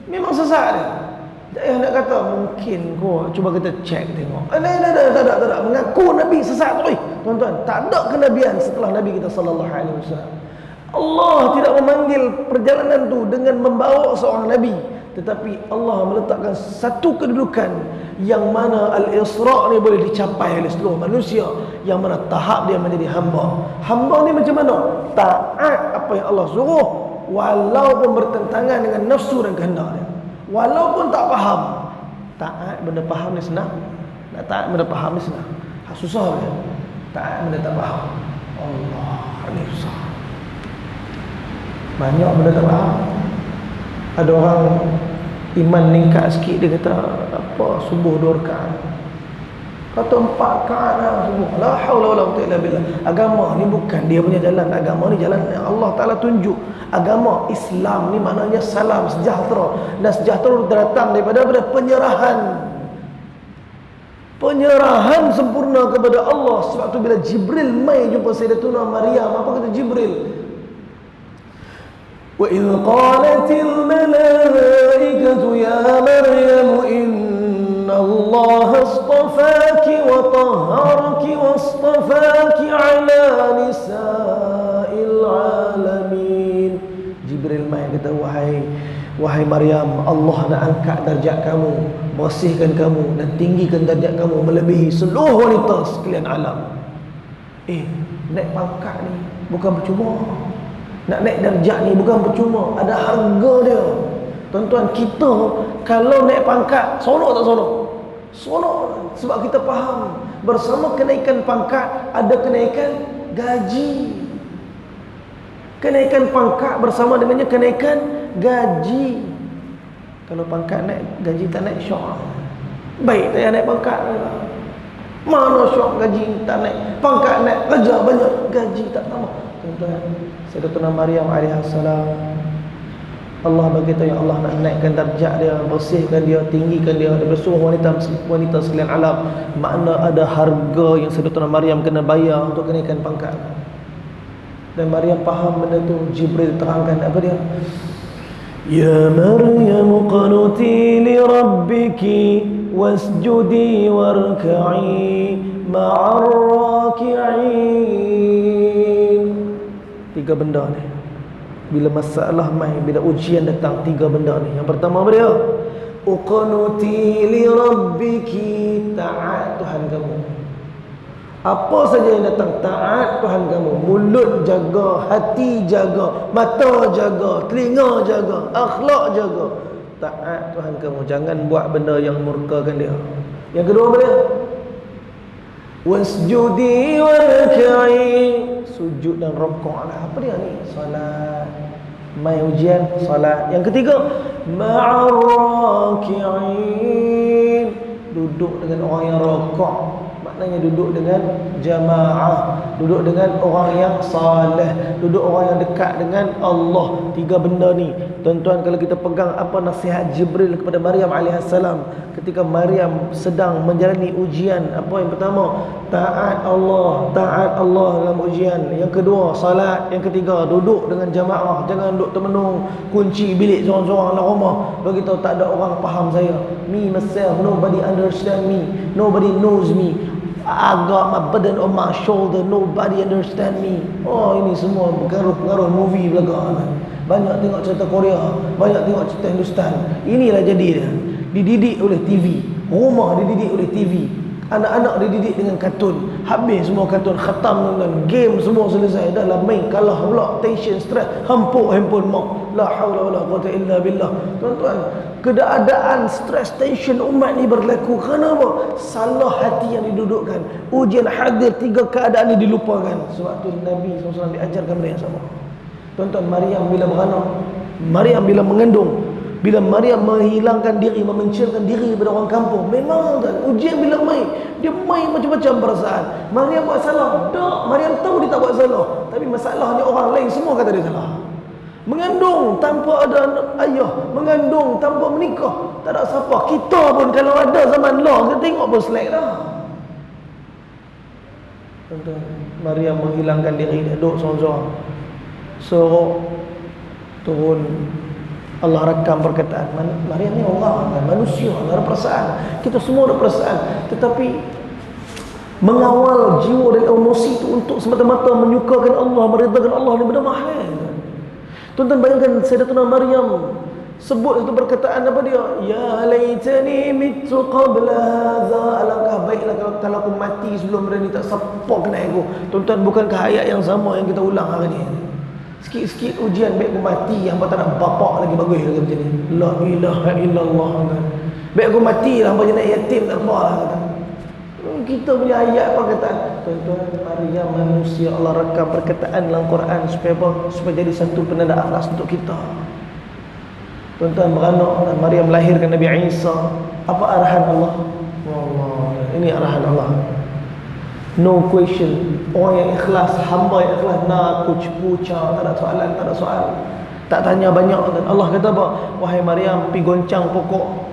memang sesat dia. Tak payah nak kata mungkin kau, cuba kita cek tengok. Tak. Mengaku Nabi sesat tu. Tuan-tuan, tak ada kenabian setelah Nabi kita sallallahu alaihi wasallam. Allah tidak memanggil perjalanan tu dengan membawa seorang Nabi, tetapi Allah meletakkan satu kedudukan yang mana Al-Isra' ni boleh dicapai oleh seluruh manusia, yang mana tahap dia menjadi hamba. Hamba ni macam mana? Taat apa yang Allah suruh, walaupun bertentangan dengan nafsu dan kehendak dia. Walaupun tak faham. Taat benda faham ni senang. Nak taat benda faham ni senang. Susah dia. Taat benda tak faham, Allah, ini susah. Banyak benda tak faham. Ada orang iman meningkat sikit, dia kata apa, subuh 2 rakaat, kata 4 rakaat lah subuh. La haula wala quwwata illa billah. Agama ni bukan dia punya jalan. Agama ni jalan yang Allah Ta'ala tunjuk. Agama Islam ni maknanya salam, sejahtera. Dan sejahtera datang daripada penyerahan sempurna kepada Allah. Sebab tu bila Jibril mai jumpa Sayyidatuna Maryam, apa kata Jibril? Wa idh qalatil malaikatu ya Maryam inna Allah astafaki wa tahharaki واصطفاك على نساء العالمين. Jibril mai kata, wahai Maryam, Allah nak angkat darjat kamu, bersihkan kamu dan tinggikan darjat kamu melebihi seluruh wanita sekalian alam. Naik pangkat ni bukan percuma. Nak naik darjat ni bukan percuma, ada harga dia. Tuan-tuan, kita kalau naik pangkat, seronok tak seronok? Seronok. Sebab kita faham bersama kenaikan pangkat ada kenaikan gaji. Kenaikan pangkat bersama dengannya kenaikan gaji. Kalau pangkat naik, gaji tak naik, syok. Baik tak payah naik pangkat. Mana syok gaji tak naik, pangkat naik, kerja banyak, gaji tak tambah. Tuan-tuan, Sayyidatuna Maryam alaihissalam, Allah beritahu yang Allah nak naikkan darjat dia, bersihkan dia, tinggikan dia daripada seluruh wanita sekalian alam. Makna ada harga yang Sayyidatuna Maryam kena bayar untuk kenaikan pangkat. Dan Maryam faham benda tu. Jibril terangkan apa dia? Ya Maryam qanuti li rabbiki wasjudi warka'i ma'ar raki'in. 3 benda ni. Bila masalah mai, bila ujian datang, 3 benda ni. Yang pertama apa dia? Uqnuti li rabbiki, taat Tuhan kamu. Apa saja yang datang, taat Tuhan kamu. Mulut jaga, hati jaga, mata jaga, telinga jaga, akhlak jaga. Taat Tuhan kamu. Jangan buat benda yang murkakan dia. Yang kedua apa dia? Wasjudi warka'i, sujud dan rukuk. Apa dia ni? Solat. Mai ujian, solat. Yang ketiga, ma'ar raki'in, duduk dengan orang yang rukuk. Maknanya duduk dengan jamaah, duduk dengan orang yang saleh, duduk orang yang dekat dengan Allah. 3 benda ni, tuan-tuan, kalau kita pegang apa nasihat Jibril kepada Maryam alaihissalam ketika Maryam sedang menjalani ujian. Apa yang pertama? Taat Allah dalam ujian. Yang kedua, salat. Yang ketiga, duduk dengan jamaah, jangan duduk termenung, kunci bilik seorang-seorang dalam rumah, begitu tak ada orang faham saya. Me myself, nobody understand me, nobody knows me, I got my burden on my shoulder, nobody understand me. Oh, ini semua pengaruh movie belakang. Banyak tengok cerita Korea, banyak tengok cerita Hindustan. Inilah jadi dia. Dididik oleh TV, rumah dididik oleh TV, anak-anak dididik dengan kartun. Habis semua kartun, khatam dengan game, semua selesai. Dah lah main kalah pula, tension, stress, hampuk handphone mak. La haula wala quwata illa billah. Tuan-tuan, keadaan stres, tension umat ni berlaku kerana apa? Salah hati yang didudukkan. Ujian hadir, 3 keadaan ni dilupakan. Sebab tu Nabi SAW diajarkan benda yang sama. Tuan-tuan, Maryam bila beranak, Maryam bila mengandung, bila Maryam menghilangkan diri, memencilkan diri daripada orang kampung, memang kan ujian bila main, dia main macam-macam perasaan. Maryam buat salah? Tak, Maryam tahu dia tak buat salah, tapi masalahnya orang lain semua kata dia salah. Mengandung tanpa ada ayah, mengandung tanpa menikah, tak ada siapa. Kita pun kalau ada zaman law, kita tengok pun slack dah. Tuan-tuan, Maryam menghilangkan diri, dia duduk seorang-seorang, suruh turun. Allah rakam perkataan. Maryam ni orang kan, manusia, ada perasaan. Kita semua ada perasaan, tetapi mengawal jiwa dan emosi itu untuk semata-mata menyukakan Allah, meridhakan Allah ni benda mahal. Tuan-tuan, bayangkan Sayyidatuna Maryam sebut satu perkataan apa dia? Ya laitani mitu qabla hadha, alangkah baiklah kalau aku mati sebelum benda ni, tak siapa kena aku. Tuan-tuan, bukankah ayat yang sama yang kita ulang hari ni? Sikit-sikit ujian, baik aku mati, hamba tak nak bapak lagi bagus lagi macam ni. La ilaha illallah kan. Baik aku mati lah, hamba jadi yatim tak apa lah kata. Kita punya ayat perkataan. Tuan-tuan, Maryam manusia, Allah rakam perkataan dalam Quran supaya apa? Supaya jadi satu penanda akhlas untuk kita. Tuan-tuan, beranak Maryam melahirkan Nabi Isa. Apa arahan Allah? Allah, ini arahan Allah. No question. Orang yang ikhlas, hamba yang ikhlas, nak puca, tak ada soalan, tak ada soal, tak tanya banyak. Dan Allah kata apa? Wahai Maryam, pi goncang pokok.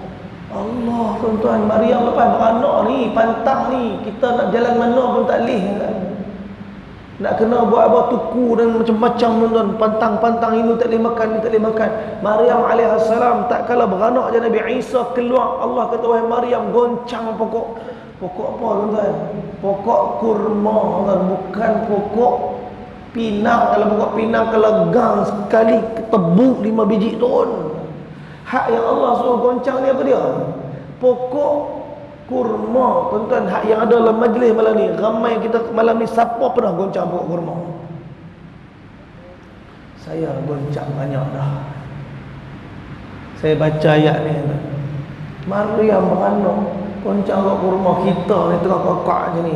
Allah, tuan-tuan, Maryam lepas beranak ni, pantang ni, kita nak jalan mana pun tak leh kan? Nak kena buat apa, tuku dan macam-macam, tuan-tuan. Pantang-pantang, ini tak boleh makan, ini tak boleh makan. Maryam alaihissalam tak kala beranak je Nabi Isa keluar, Allah kata wahai Maryam, goncang pokok. Pokok apa tuan-tuan? Pokok kurma tuan, bukan pokok pinang. Kalau pokok pinang kelegang sekali ketebuk 5 biji turun. Hak yang Allah suruh goncang ni apa dia? Pokok kurma tuan-tuan. Hak yang ada dalam majlis malam ni, ramai kita malam ni, siapa pernah goncang pokok kurma? Saya goncang banyak dah. Saya baca ayat ni, Maryam beranak goncang pokok kurma. Kita ni tengah kakak je ni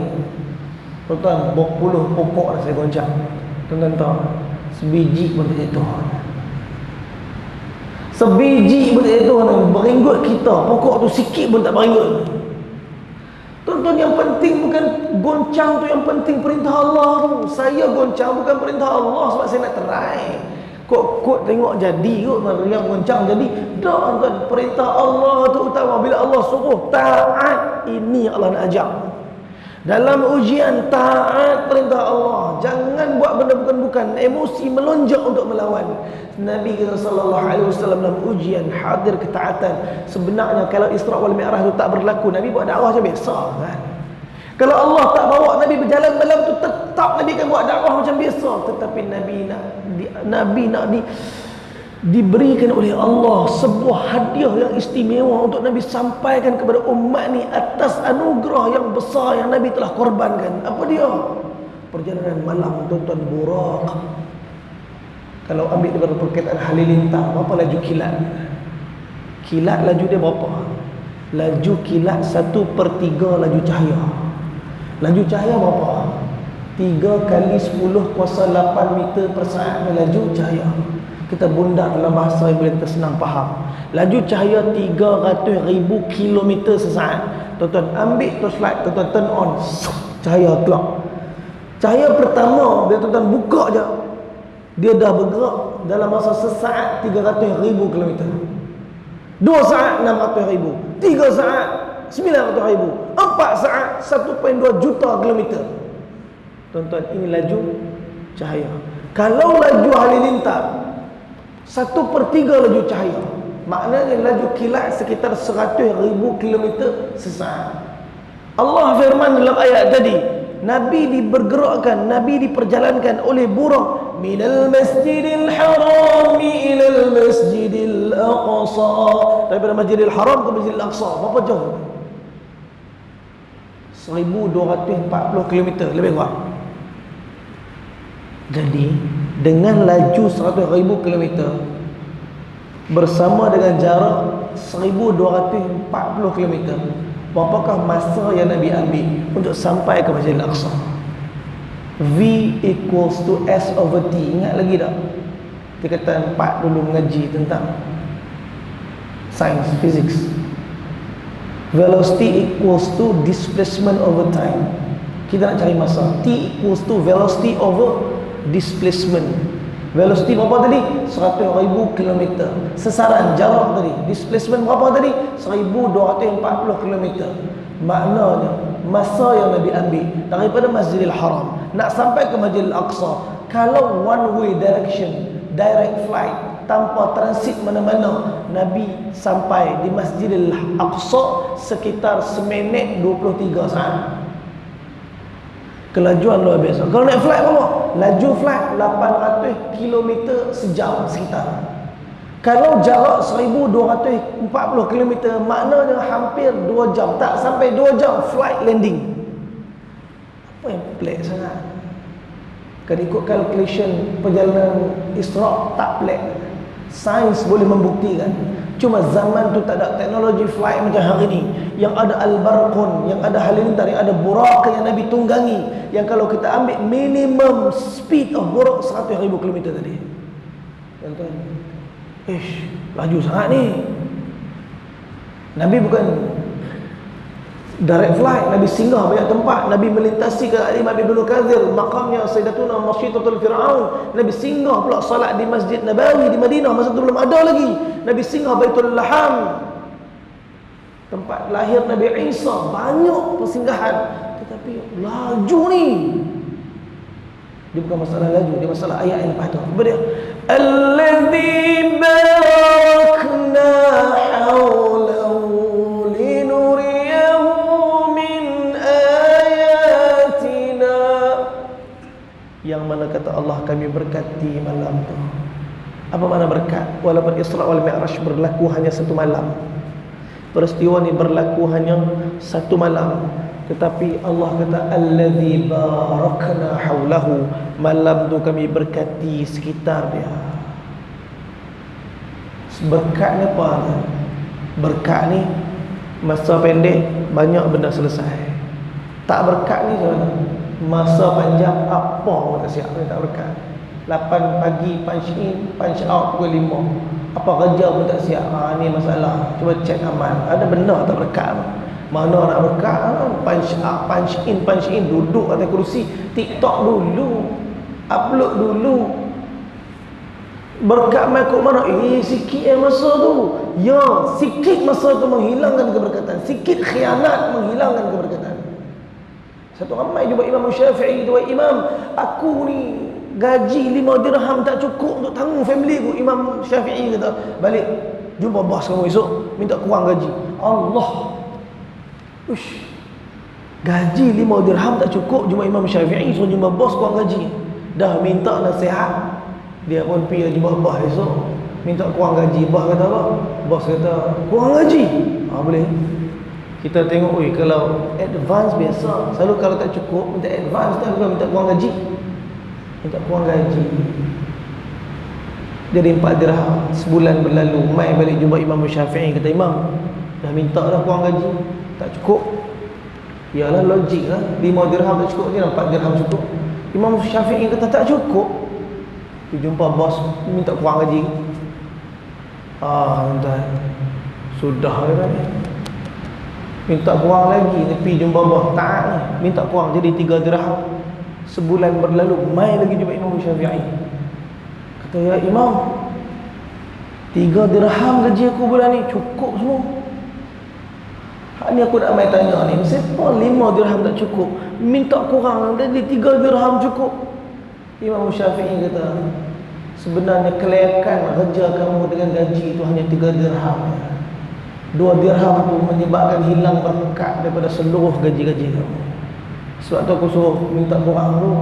tuan-tuan, berpuluh pokok dah saya goncang. Tuan-tuan tahu, sebiji pun tak jatuh. Sebiji pun tak jatuh. Berenggut kita, pokok tu sikit pun tak berenggut. Tuan-tuan, yang penting bukan goncang tu, yang penting perintah Allah tu. Saya goncang bukan perintah Allah sebab saya nak try. Kok tengok jadi kot Maryam goncang jadi. Tak tuan, perintah Allah tu utama. Bila Allah suruh taat, ini Allah nak ajak. Dalam ujian, taat perintah Allah. Jangan buat benda bukan-bukan. Emosi melonjak untuk melawan. Nabi kita sallallahu alaihi wasallam dalam ujian hadir ketaatan. Sebenarnya kalau Isra wal Mi'raj itu tak berlaku, Nabi buat dakwah macam biasa kan. Kalau Allah tak bawa Nabi berjalan malam tu, tetap Nabi akan buat dakwah macam biasa. Tetapi Nabi nak diberikan oleh Allah sebuah hadiah yang istimewa untuk Nabi sampaikan kepada umat ni atas anugerah yang besar yang Nabi telah korbankan. Apa dia? Perjalanan malam tuan-tuan, Buraq. Kalau ambil daripada perkataan Halilintar, berapa laju kilat? Kilat laju dia berapa? Laju kilat 1/3 laju cahaya. Laju cahaya berapa? 3 kali 10 kuasa 8 meter per saat laju cahaya. Kita bundar dalam bahasa yang boleh kita senang faham. Laju cahaya 300,000 km sesaat. Tuan-tuan ambil torchlight, tuan-tuan turn on, cahaya keluar. Cahaya pertama bila tuan-tuan buka je, dia dah bergerak dalam masa sesaat 300,000 km. 2 saat 600,000, 3 saat 900,000, 4 saat 1.2 juta kilometer. Tuan-tuan, ini laju cahaya. Kalau laju halilintar 1/3 laju cahaya, maknanya laju kilat sekitar 100,000 kilometer sesaat. Allah firman dalam ayat tadi, Nabi dibergerakkan, Nabi diperjalankan oleh buraq minal masjidil haram ilal masjidil aqsa. Daripada masjidil haram ke masjidil aqsa, berapa jauh? 1240 km lebih kurang. Jadi dengan laju 100,000 km bersama dengan jarak 1240 km, berapakah masa yang Nabi ambil untuk sampai ke Masjidil Aqsa? V equals to S over T. Ingat lagi tak? Tingkatan 4 dulu mengaji tentang sains, physics. Velocity equals to displacement over time. Kita nak cari masa. T equals to velocity over displacement. Velocity berapa tadi? 100,000 km. Sesaran jarak tadi. Displacement berapa tadi? 1240 km. Maknanya masa yang Nabi ambil daripada Masjidil Haram nak sampai ke Masjidil Aqsa, kalau one way direction, direct flight, tanpa transit mana-mana, Nabi sampai di Masjidil Aqsa sekitar seminit 23 saat. Kelajuan luar biasa. Kalau naik flight berapa? Laju flight 800 km sejam sekitar. Kalau jarak 1240 km, maknanya hampir 2 jam. Tak sampai 2 jam flight landing. Apa yang pelik sangat? Kalau ikut calculation perjalanan Isra, tak pelik. Sains boleh membuktikan. Cuma zaman tu tak ada teknologi flight macam hari ni. Yang ada Al-Barqun, yang ada Halilintar, yang ada Buraq yang Nabi tunggangi, yang kalau kita ambil minimum speed of Buraq 100,000 km tadi. Tuan-tuan, laju sangat ni. Nabi bukan direct flight, Nabi singgah banyak tempat. Nabi melintasi ke Imam Ibn Kathir, makamnya Sayyidatuna Masyidatul Fir'aun. Nabi singgah pula salat di Masjid Nabawi di Madinah, masa tu belum ada lagi. Nabi singgah Baitul Laham, tempat lahir Nabi Isa. Banyak persinggahan. Tetapi laju ni, dia bukan masalah laju, dia masalah ayat yang lepas tu. Apa dia? Alladzi barakna hawlahu linuriyahu min yang mana kata Allah kami berkati malam tu. Apa makna berkat? Walaupun Isra wal Mi'raj berlaku hanya satu malam, peristiwa ni berlaku hanya satu malam, tetapi Allah kata allazi barakna haulahu, malam tu kami berkati sekitar dia. Berkat ni apa? Berkat ni masa pendek banyak benda selesai. Tak berkat ni masa panjang apa pun tak siap, tak berkat. 8 pagi punch in, punch out pukul 5. Apa kerja pun tak siap. Ni masalah. Cuba cek aman. Ada benda tak berkat. Mana nak berkat? Punch up, punch in, duduk atas kerusi, TikTok dulu, upload dulu. Berkat mai kok mana? Sikit masa tu. Ya, sikit masa tu menghilangkan keberkatan. Sikit khianat menghilangkan keberkatan. Satu ramai jumpa Imam Syafi'i, dua imam, aku ni gaji 5 dirham tak cukup untuk tanggung family ku. Imam Syafi'i kata, balik jumpa bos kamu esok, minta kurang gaji. Allah. Ush. Gaji 5 dirham tak cukup, jumpa Imam Syafi'i, suruh jumpa bos kurang gaji. Dah minta nasihat, dia pun pergi jumpa bos esok, minta kurang gaji. Bos kata apa? Bos kata, kurang gaji. Boleh. Kita tengok, kalau advance biasa, selalu kalau tak cukup minta advance, tak bukan minta kurang gaji. Minta kurang gaji. Jadi 4 dirham. Sebulan berlalu, mai balik jumpa Imam Syafi'i, kata Imam, dah minta dah kurang gaji, tak cukup. Yalah, logik lah, 5 dirham tak cukup, ni 4 dirham cukup. Imam Syafi'i kata tak cukup. Dia jumpa bos, minta kurang gaji. Tuan, sudah kan ni, minta kurang lagi. Tapi jumpa bos, tak ni, minta kurang jadi 3 dirham. Sebulan berlalu, mai lagi jumpa Imam Syafi'i. Kata, ya Imam, 3 dirham gaji aku bulan ni, cukup semua. Hak ni aku nak mai tanya ni, siapa 5 dirham tak cukup, minta kurang jadi 3 dirham cukup? Imam Syafi'i kata, sebenarnya kelayakan kerja kamu dengan gaji itu hanya 3 dirham. 2 dirham tu menyebabkan hilang berkat daripada seluruh gaji-gaji kamu. Sebab tu aku suruh minta kurang tu.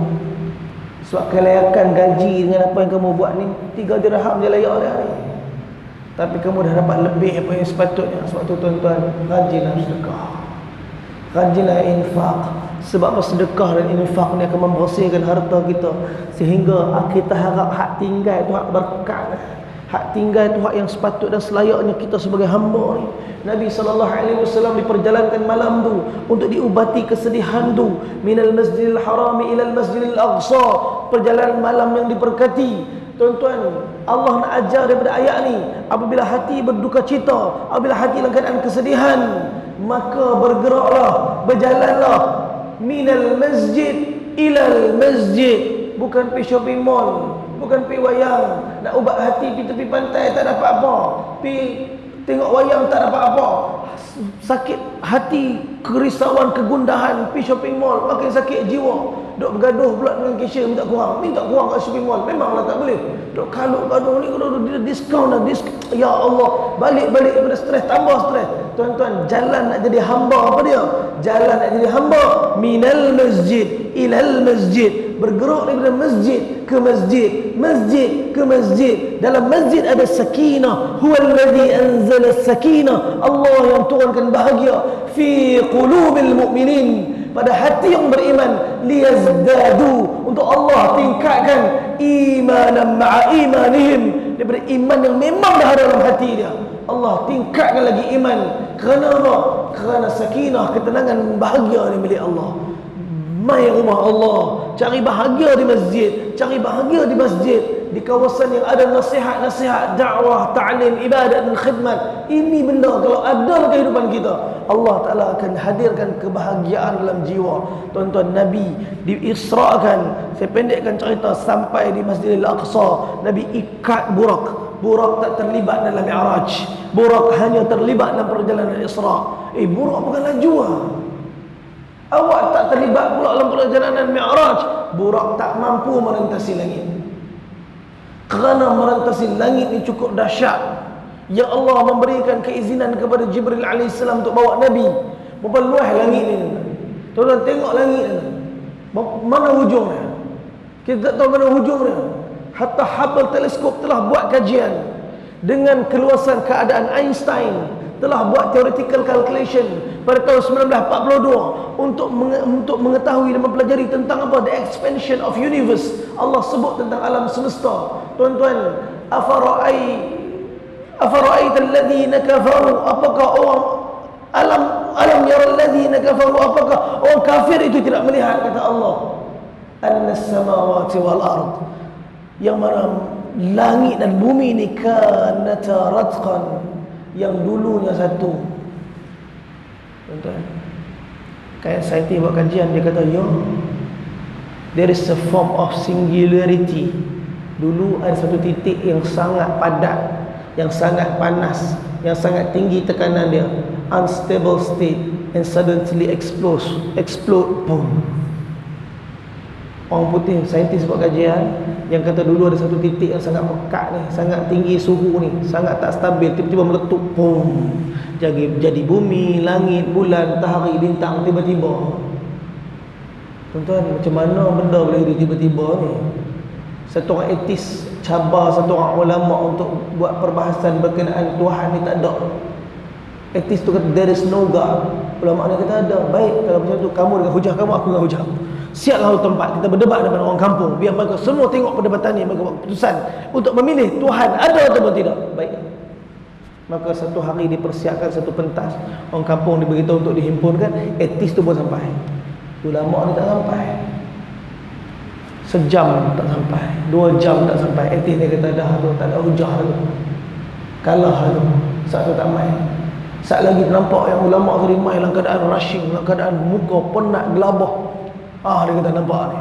Sebab kelayakan gaji dengan apa yang kamu buat ni 3 dirham je layak dia ni. Tapi kamu dah dapat lebih apa yang sepatutnya. Sebab tu tuan-tuan, rajinlah sedekah, rajinlah infak. Sebab apa? Sedekah dan infak ni akan membersihkan harta kita, sehingga kita harap hak tinggal tu hak berkat. Hak tinggal tu hak yang sepatut dan selayaknya kita sebagai hamba ni. Nabi SAW diperjalankan malam tu untuk diubati kesedihan tu. Minal masjidil harami ilal masjidil aqsa. Perjalanan malam yang diberkati. Tuan-tuan, Allah nak ajar daripada ayat ni, apabila hati berduka cita, apabila hati dalam keadaan kesedihan, maka bergeraklah, berjalanlah minal masjid ilal masjid. Bukan pergi shopping mall, bukan pergi wayang. Nak ubat hati pergi tepi pantai, tak dapat apa. Pergi tengok wayang, tak dapat apa. Sakit hati, kerisauan, kegundahan, pergi shopping mall, makin sakit jiwa. Duk bergaduh pula dengan cashier, minta kurang kat shopping mall. Memanglah tak boleh. Duk gaduh ni, dia diskaun dah, ya Allah, balik daripada stres, tambah stres. Tuan-tuan, jalan nak jadi hamba apa dia? Jalan nak jadi hamba minal masjid ilal masjid. Bergerak daripada masjid ke masjid, masjid ke masjid. Dalam masjid ada sakinah. Huwallazi anzala sakinah. Allah yang turunkan bahagia fi qulubil mu'minin, pada hati yang beriman, liyazdadu, untuk Allah tingkatkan imanan ma'a imanihim, daripada iman yang memang dah ada dalam hati dia, Allah tingkatkan lagi iman. Kerana apa? Kerana sakinah, ketenangan, bahagia ni milik Allah. Mai rumah Allah, cari bahagia di masjid, cari bahagia di masjid, di kawasan yang ada nasihat-nasihat, dakwah, ta'lim, ibadat dan khidmat. Ini benda kalau ada dalam kehidupan kita, Allah Ta'ala akan hadirkan kebahagiaan dalam jiwa. Tuan-tuan, Nabi diisrakan, saya pendekkan cerita, sampai di Masjidil Aqsa, Nabi ikat burak. Burak tak terlibat dalam Mi'raj. Burak hanya terlibat dalam perjalanan Isra. Burak bukan laju lah. Awak tak terlibat pula dalam perjalanan Mi'raj. Burak tak mampu merentasi langit. Kerana merentasi langit ni cukup dahsyat. Ya Allah memberikan keizinan kepada Jibril AS untuk bawa Nabi. Berapa luas langit ni? Tuan-tuan tengok langit ni. Mana hujungnya? Kita tak tahu mana hujung dia. Hatta Hubble teleskop telah buat kajian dengan keluasan keadaan Einstein, telah buat theoretical calculation pada tahun 1942 untuk mengetahui dan mempelajari tentang apa, the expansion of universe. Allah sebut tentang alam semesta. Tuan-tuan, afara'aita alladhina kafaru, apakah orang alam yaral ladzina kafaru, apakah orang kafir itu tidak melihat, kata Allah, annas samawati wal ard, yang mana langit dan bumi ini kanata ratqan, yang dulunya satu. Tuan-tuan, kayak saintis buat kajian, dia kata there is a form of singularity. Dulu ada satu titik yang sangat padat, yang sangat panas, yang sangat tinggi tekanan dia, unstable state, and suddenly explode, boom. Orang putih, saintis buat kajian, yang kata dulu ada satu titik yang sangat pekat ni, sangat tinggi suhu ni, sangat tak stabil, tiba-tiba meletup, boom. Jadi bumi, langit, bulan, matahari, bintang, tiba-tiba. Tuan-tuan, macam mana benda boleh jadi tiba-tiba ni? Satu orang etis cabar satu orang ulama untuk buat perbahasan berkenaan Tuhan ni tak ada. Etis tu kata there is no God. Ulama ni kata ada. Baik, kalau macam tu kamu dengan hujah kamu, aku dengan hujah. Siaplah satu tempat kita berdebat dengan orang kampung, biar mereka semua tengok perdebatan ni, mereka buat keputusan untuk memilih Tuhan ada atau tidak. Baik. Maka satu hari dipersiapkan satu pentas, orang kampung diberitahu untuk dihimpunkan. Etis tu pun sampai, ulama ni tak sampai. Sejam tak sampai, 2 jam tak sampai. Etis dia kata dah tu, tak ada hujah tu, kalah tu. Saat tu tak main. Saat lagi nampak yang ulama tu main dalam keadaan rushing, dalam keadaan muka penat, gelabah. Dia kata nampak ni,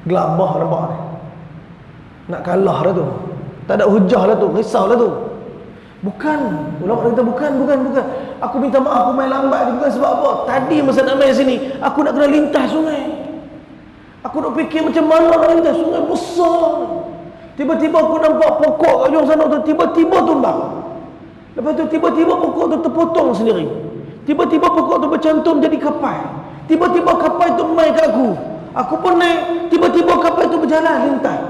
gelabah nampak ni, nak kalah dah tu, tak ada hujah lah tu, risau lah tu. Bukan, ulama kata bukan. Aku minta maaf, aku main lambat ni bukan sebab apa. Tadi masa nak main sini, aku nak kena lintas sungai. Aku nak fikir macam mana nak lintas sungai besar. Tiba-tiba aku nampak pokok kat ujung sana tu, tiba-tiba tumbang. Lepas tu tiba-tiba pokok tu terpotong sendiri. Tiba-tiba pokok tu bercantum jadi kapal. Tiba-tiba kapal tu main kat aku. Aku pun naik, tiba-tiba kapal tu berjalan lintas.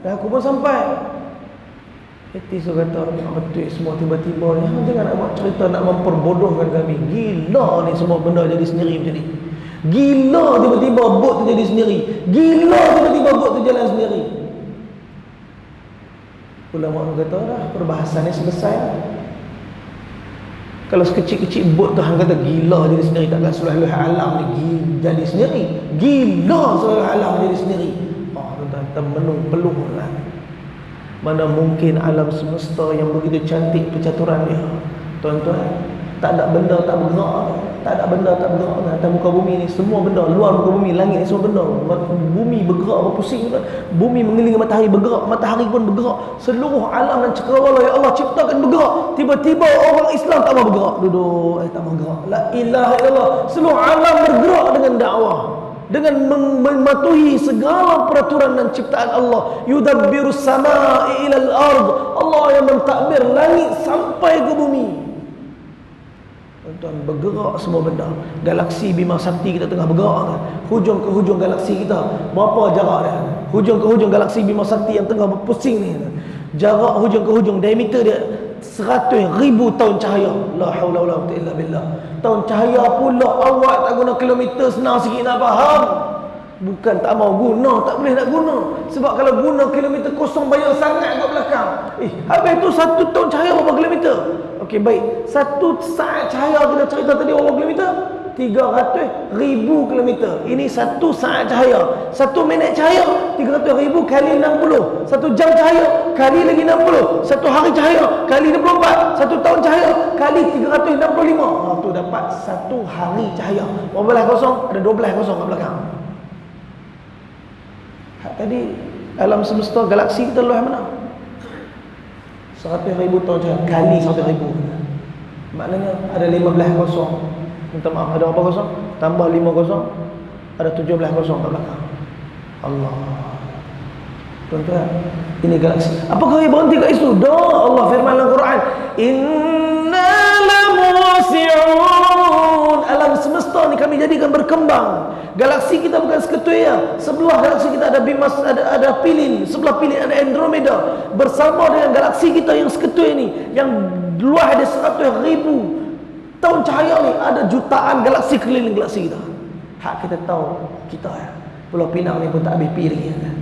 Dan aku pun sampai. Etis tu kata, betul semua tiba-tiba ni. Jangan nak buat cerita nak memperbodohkan kami. Gila ni semua benda jadi sendiri macam ni. Gila tiba-tiba bot tu jadi sendiri. Gila tiba-tiba bot tu jalan sendiri. Ulama kata dah, perbahasan ni selesai. Kalau sekecil-kecil bot tu hang kata gila jadi sendiri, takkan seluruh alam ni jadi sendiri. Gila seluruh alam jadi sendiri. Tuan-tuan, termenung peluh lah. Mana mungkin alam semesta yang begitu cantik percaturan dia. Tuan-tuan, tak ada benda tak bergerak. Tak ada benda tak bergerak atas muka bumi ni. Semua benda luar muka bumi, langit ni semua benda. Bumi bergerak, berpusing. Bumi mengelilingi matahari, bergerak. Matahari pun bergerak. Seluruh alam dan cakrawala yang Allah ciptakan bergerak. Tiba-tiba orang Islam tak mau bergerak. Duduk, tak mau bergerak. La ilaha illallah. Seluruh alam bergerak dengan dakwah, dengan mematuhi segala peraturan dan ciptaan Allah. Yudabbirus samaa'i ilal ard. Allah yang mentadbir langit sampai ke bumi. Tuan, bergerak semua benda. Galaksi Bima Sakti kita tengah bergerak kan? Hujung ke hujung galaksi kita, berapa jarak dia? Hujung ke hujung galaksi Bima Sakti yang tengah berpusing ni, jarak hujung ke hujung, diameter dia 100,000 tahun cahaya. La haula wala quwwata illa billah. Tahun cahaya pula awak tak guna kilometer, senang sikit nak faham. Bukan tak mau guna, tak boleh nak guna. Sebab kalau guna kilometer kosong banyak sangat kat belakang. Habis tu 1 tahun cahaya berapa kilometer? Okey, baik. 1 saat cahaya kita cerita tadi berapa kilometer? 300,000 kilometer. Ini 1 saat cahaya. 1 minit cahaya 300,000 kali 60. 1 jam cahaya kali lagi 60. 1 hari cahaya kali 24. 1 tahun cahaya kali 365. Tu dapat 1 hari cahaya. Berapa belas kosong? Ada 12 kosong kat belakang. Tadi alam semesta galaksi kita luas mana? 100,000 tahun cahaya kali 100,000. Maknanya ada 15 kosong. Minta maaf, ada berapa kosong? Tambah 5 kosong, ada 17 kosong kat belakang. Allah. Tuan-tuan, ini galaksi. Apakah ia berhenti kat situ? Dah, Allah firman dalam Quran, inna lamusi'un. alam semesta ni kami jadikan berkembang. Galaksi kita bukan seketui ya. Sebelah galaksi kita ada Bimas, ada Pilin, sebelah Pilin ada Andromeda. Bersama dengan galaksi kita yang seketui ni, yang luas ada 100,000 tahun cahaya ni, ada jutaan galaksi keliling galaksi kita. Hak kita tahu kita ya. Pulau Pinang ni pun tak habis pi lagi kan.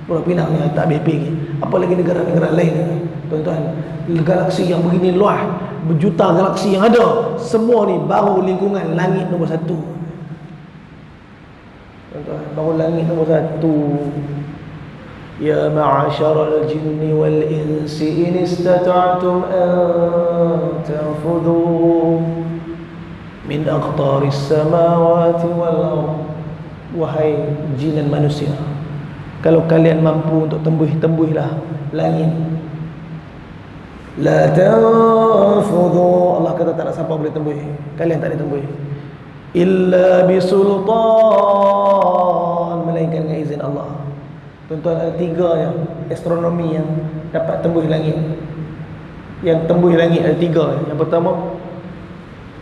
Pulau Pinang ni tak habis pi lagi. Apalagi negara-negara lain kan. Tuan-tuan, galaksi yang begini luas, berjuta galaksi yang ada, semua ni baru lingkungan langit nombor 1. Tuan-tuan, baru langit nombor 1. Ya ma'asyaral jinni wal insi in istata'tum an tanfudhu min aqtaris samawati wal ardh. Wahai jin dan manusia, kalau kalian mampu untuk tembus-tembuslah langit. La tanfudhu, Allah kata tak ada siapa boleh tembus. Kalian tak boleh tembus illa bisultan, melainkan dengan izin Allah. Tuan-tuan, ada 3 yang astronomi yang dapat tembus langit. Yang tembus langit ada 3. Yang pertama,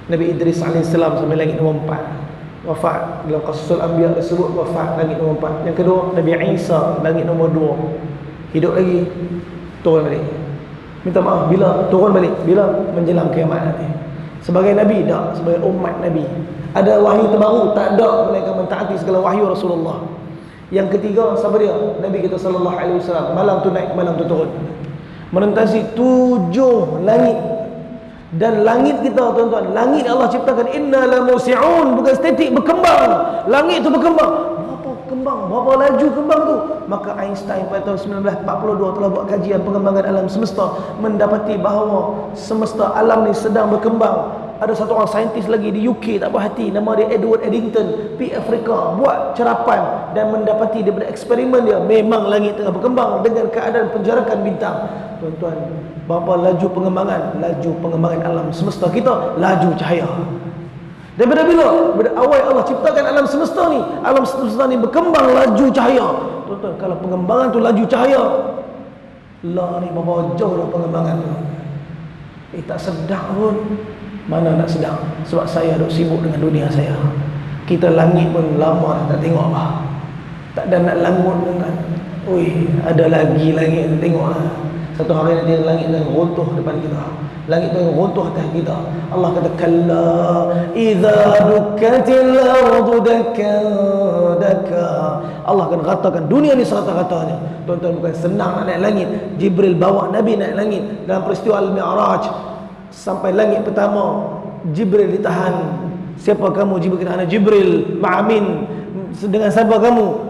Nabi Idris AS sampai langit nombor 4, wafat. Dalam Qasasul Anbiya disebut wafat langit nombor 4. Yang kedua, Nabi Isa langit nombor 2, hidup lagi, turun balik. Minta maaf bila turun balik, bila menjelang kiamat nanti. Sebagai Nabi tak, sebagai umat Nabi. Ada wahyu terbaru? Tak ada, melainkan mentaati segala wahyu Rasulullah. Yang ketiga, siapa dia? Nabi kita sallallahu alaihi wasallam. Malam tu naik, malam tu turun, menentasi 7 langit. Dan langit kita, tuan-tuan, langit Allah ciptakan inna la musi'un, bukan statik, berkembang. Langit tu berkembang. Berapa kembang, berapa laju kembang tu? Maka Einstein pada tahun 1942 telah buat kajian pengembangan alam semesta, mendapati bahawa semesta alam ni sedang berkembang. Ada satu orang saintis lagi di UK tak puas hati, nama dia Edward Eddington, pergi Afrika, buat cerapan dan mendapati daripada eksperimen dia, memang langit tengah berkembang dengan keadaan penjarakan bintang. Tuan-tuan, berapa laju pengembangan alam semesta kita, laju cahaya. Daripada bila? Daripada awal Allah ciptakan alam semesta ni, alam semesta ni berkembang laju cahaya. Tuan-tuan, kalau pengembangan tu laju cahaya, lah ni berapa jauh dah pengembangan tu. Tak sedar pun. Mana nak sedang, sebab saya duk sibuk dengan dunia saya. Kita langit pun lama tak tengok apa. Tak ada nak langut kan. Oi, ada lagi langit tengoklah. Satu hari nanti langit akan runtuh depan kita. Langit akan runtuh atas kita. Allah kata kalla idza dukkatil ardu dakkan dakka. Allah akan ratakan dunia ni serata-ratanya. Tuan-tuan, bukan senang nak naik langit. Jibril bawa Nabi naik langit dalam peristiwa Al-Mi'raj. Sampai langit pertama, Jibril ditahan. Siapa kamu? Jibril kata, ana Jibril, ma'amin. Dengan siapa kamu?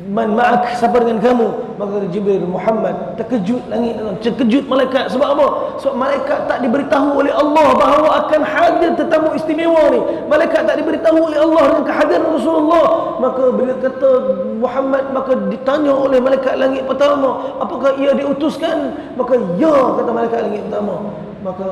Man ma'ak, siapa dengan kamu? Maka Jibril, Muhammad. Terkejut langit, terkejut malaikat. Sebab apa? Sebab malaikat tak diberitahu oleh Allah bahawa akan hadir tetamu istimewa ni. Malaikat tak diberitahu oleh Allah dengan kehadiran Rasulullah. Maka bila kata Muhammad, maka ditanya oleh malaikat langit pertama, apakah ia diutuskan? Maka ya, kata malaikat langit pertama. Maka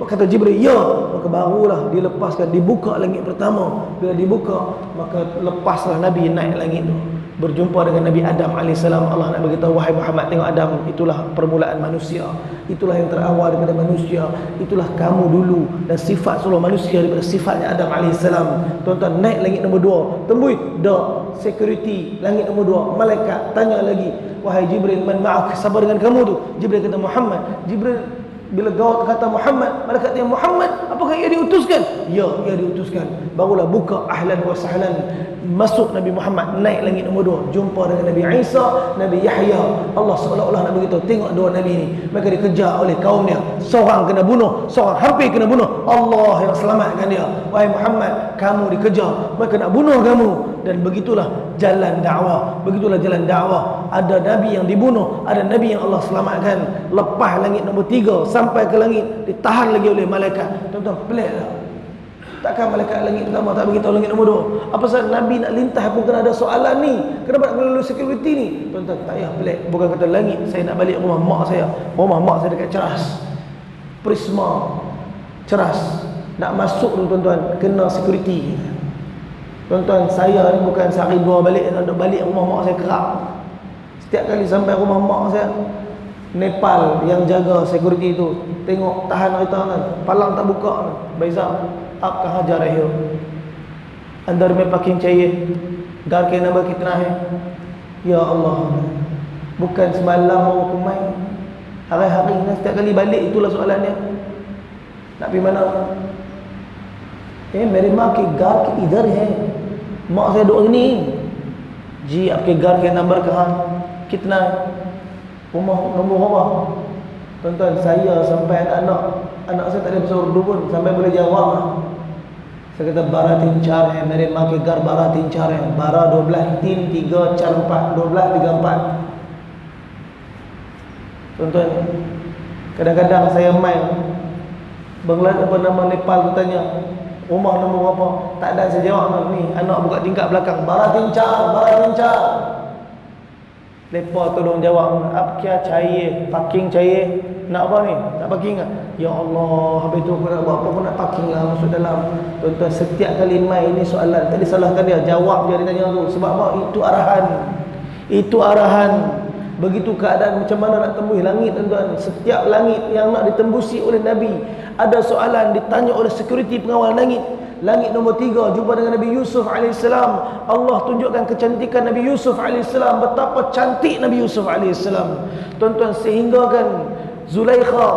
kata Jibril, ya. Maka barulah dilepaskan, dibuka langit pertama. Bila dibuka, maka lepaslah Nabi naik langit tu, berjumpa dengan Nabi Adam AS. Allah nak beritahu, wahai Muhammad, tengok Adam, itulah permulaan manusia, itulah yang terawal daripada manusia, itulah kamu dulu, dan sifat seluruh manusia daripada sifatnya Adam AS. Tuan-tuan, naik langit nombor 2, tembus dak security langit nombor 2. Malaikat tanya lagi, wahai Jibril, man ma'ak, sabar dengan kamu tu? Jibril kata Muhammad. Jibril bila gawat kata Muhammad, malaikat tanya Muhammad, apakah ia diutuskan? Ya, ia diutuskan. Barulah buka ahlan wa sahlan, masuk Nabi Muhammad naik langit nombor 2, jumpa dengan Nabi Isa, Nabi Yahya. Allah seolah-olah nak beritahu, tengok dua Nabi ni, mereka dikejar oleh kaumnya, seorang kena bunuh, seorang hampir kena bunuh. Allah yang selamatkan dia. Wahai Muhammad, kamu dikejar, mereka nak bunuh kamu. Dan begitulah jalan dakwah, begitulah jalan dakwah. Ada Nabi yang dibunuh, ada Nabi yang Allah selamatkan. Lepas langit nombor 3 sampai ke langit, ditahan lagi oleh malaikat. Tuan-tuan, pelik tak? Takkan malaikat langit pertama tak beritahu langit nombor 2? Apa sebab Nabi nak lintah pun kena ada soalan ni? Kenapa nak melalui security ni? Tuan-tuan, tak payah pelik. Bukan kata langit, saya nak balik rumah mak saya. Rumah mak saya dekat Ceras, Prisma Ceras. Nak masuk tu tuan-tuan, kena security. Tuan-tuan, saya ni bukan sehari dua balik, nak balik rumah mak saya kerap. Setiap kali sampai rumah mak saya, Nepal yang jaga security tu tengok tahan kereta kan, palang tak buka, Baizal, ab kah hajar rahim. अंदर में parking चाहिए, घर के नंबर कितना है? Ya Allah, bukan semalam mau ke main, hari-hari setiap kali balik itulah soalannya. Nak pergi mana? मेरे माँ के घर के इधर है, माँ saya duduk sini. जी आपके घर के नंबर कहाँ? कितना है? Rumah, nombor rumah. Tuan-tuan, saya sampai anak saya tak ada bahasa Urdu pun sampai boleh jawab. Saya kata 12 3 4 है, मेरे माँ के घर 12 3 4 है, 12 12 3 3 4 4 12 3 4. Tuan-tuan, kadang-kadang saya main Bangladesh apa nama Nepal, aku tanya rumah nombor apa, tak ada saya jawab. Ni anak buka tingkap belakang, bara tincar. Lepas tolong jawab, ab kya chahiye, parking chahiye, nak apa ni? Nak parking tak? Ya Allah, habis tu aku nak buat apa, aku nak parking lah masuk dalam. Tuan-tuan, setiap kali main ini soalan, tak disalahkan dia, jawab dia tanya tu. Sebab apa? Itu arahan. Begitu keadaan macam mana nak tembus langit, tuan-tuan. Setiap langit yang nak ditembusi oleh Nabi, ada soalan ditanya oleh security pengawal langit. Langit nombor 3 jumpa dengan Nabi Yusuf AS. Allah tunjukkan kecantikan Nabi Yusuf AS, betapa cantik Nabi Yusuf AS. Tuan-tuan, sehingga kan Zulaikha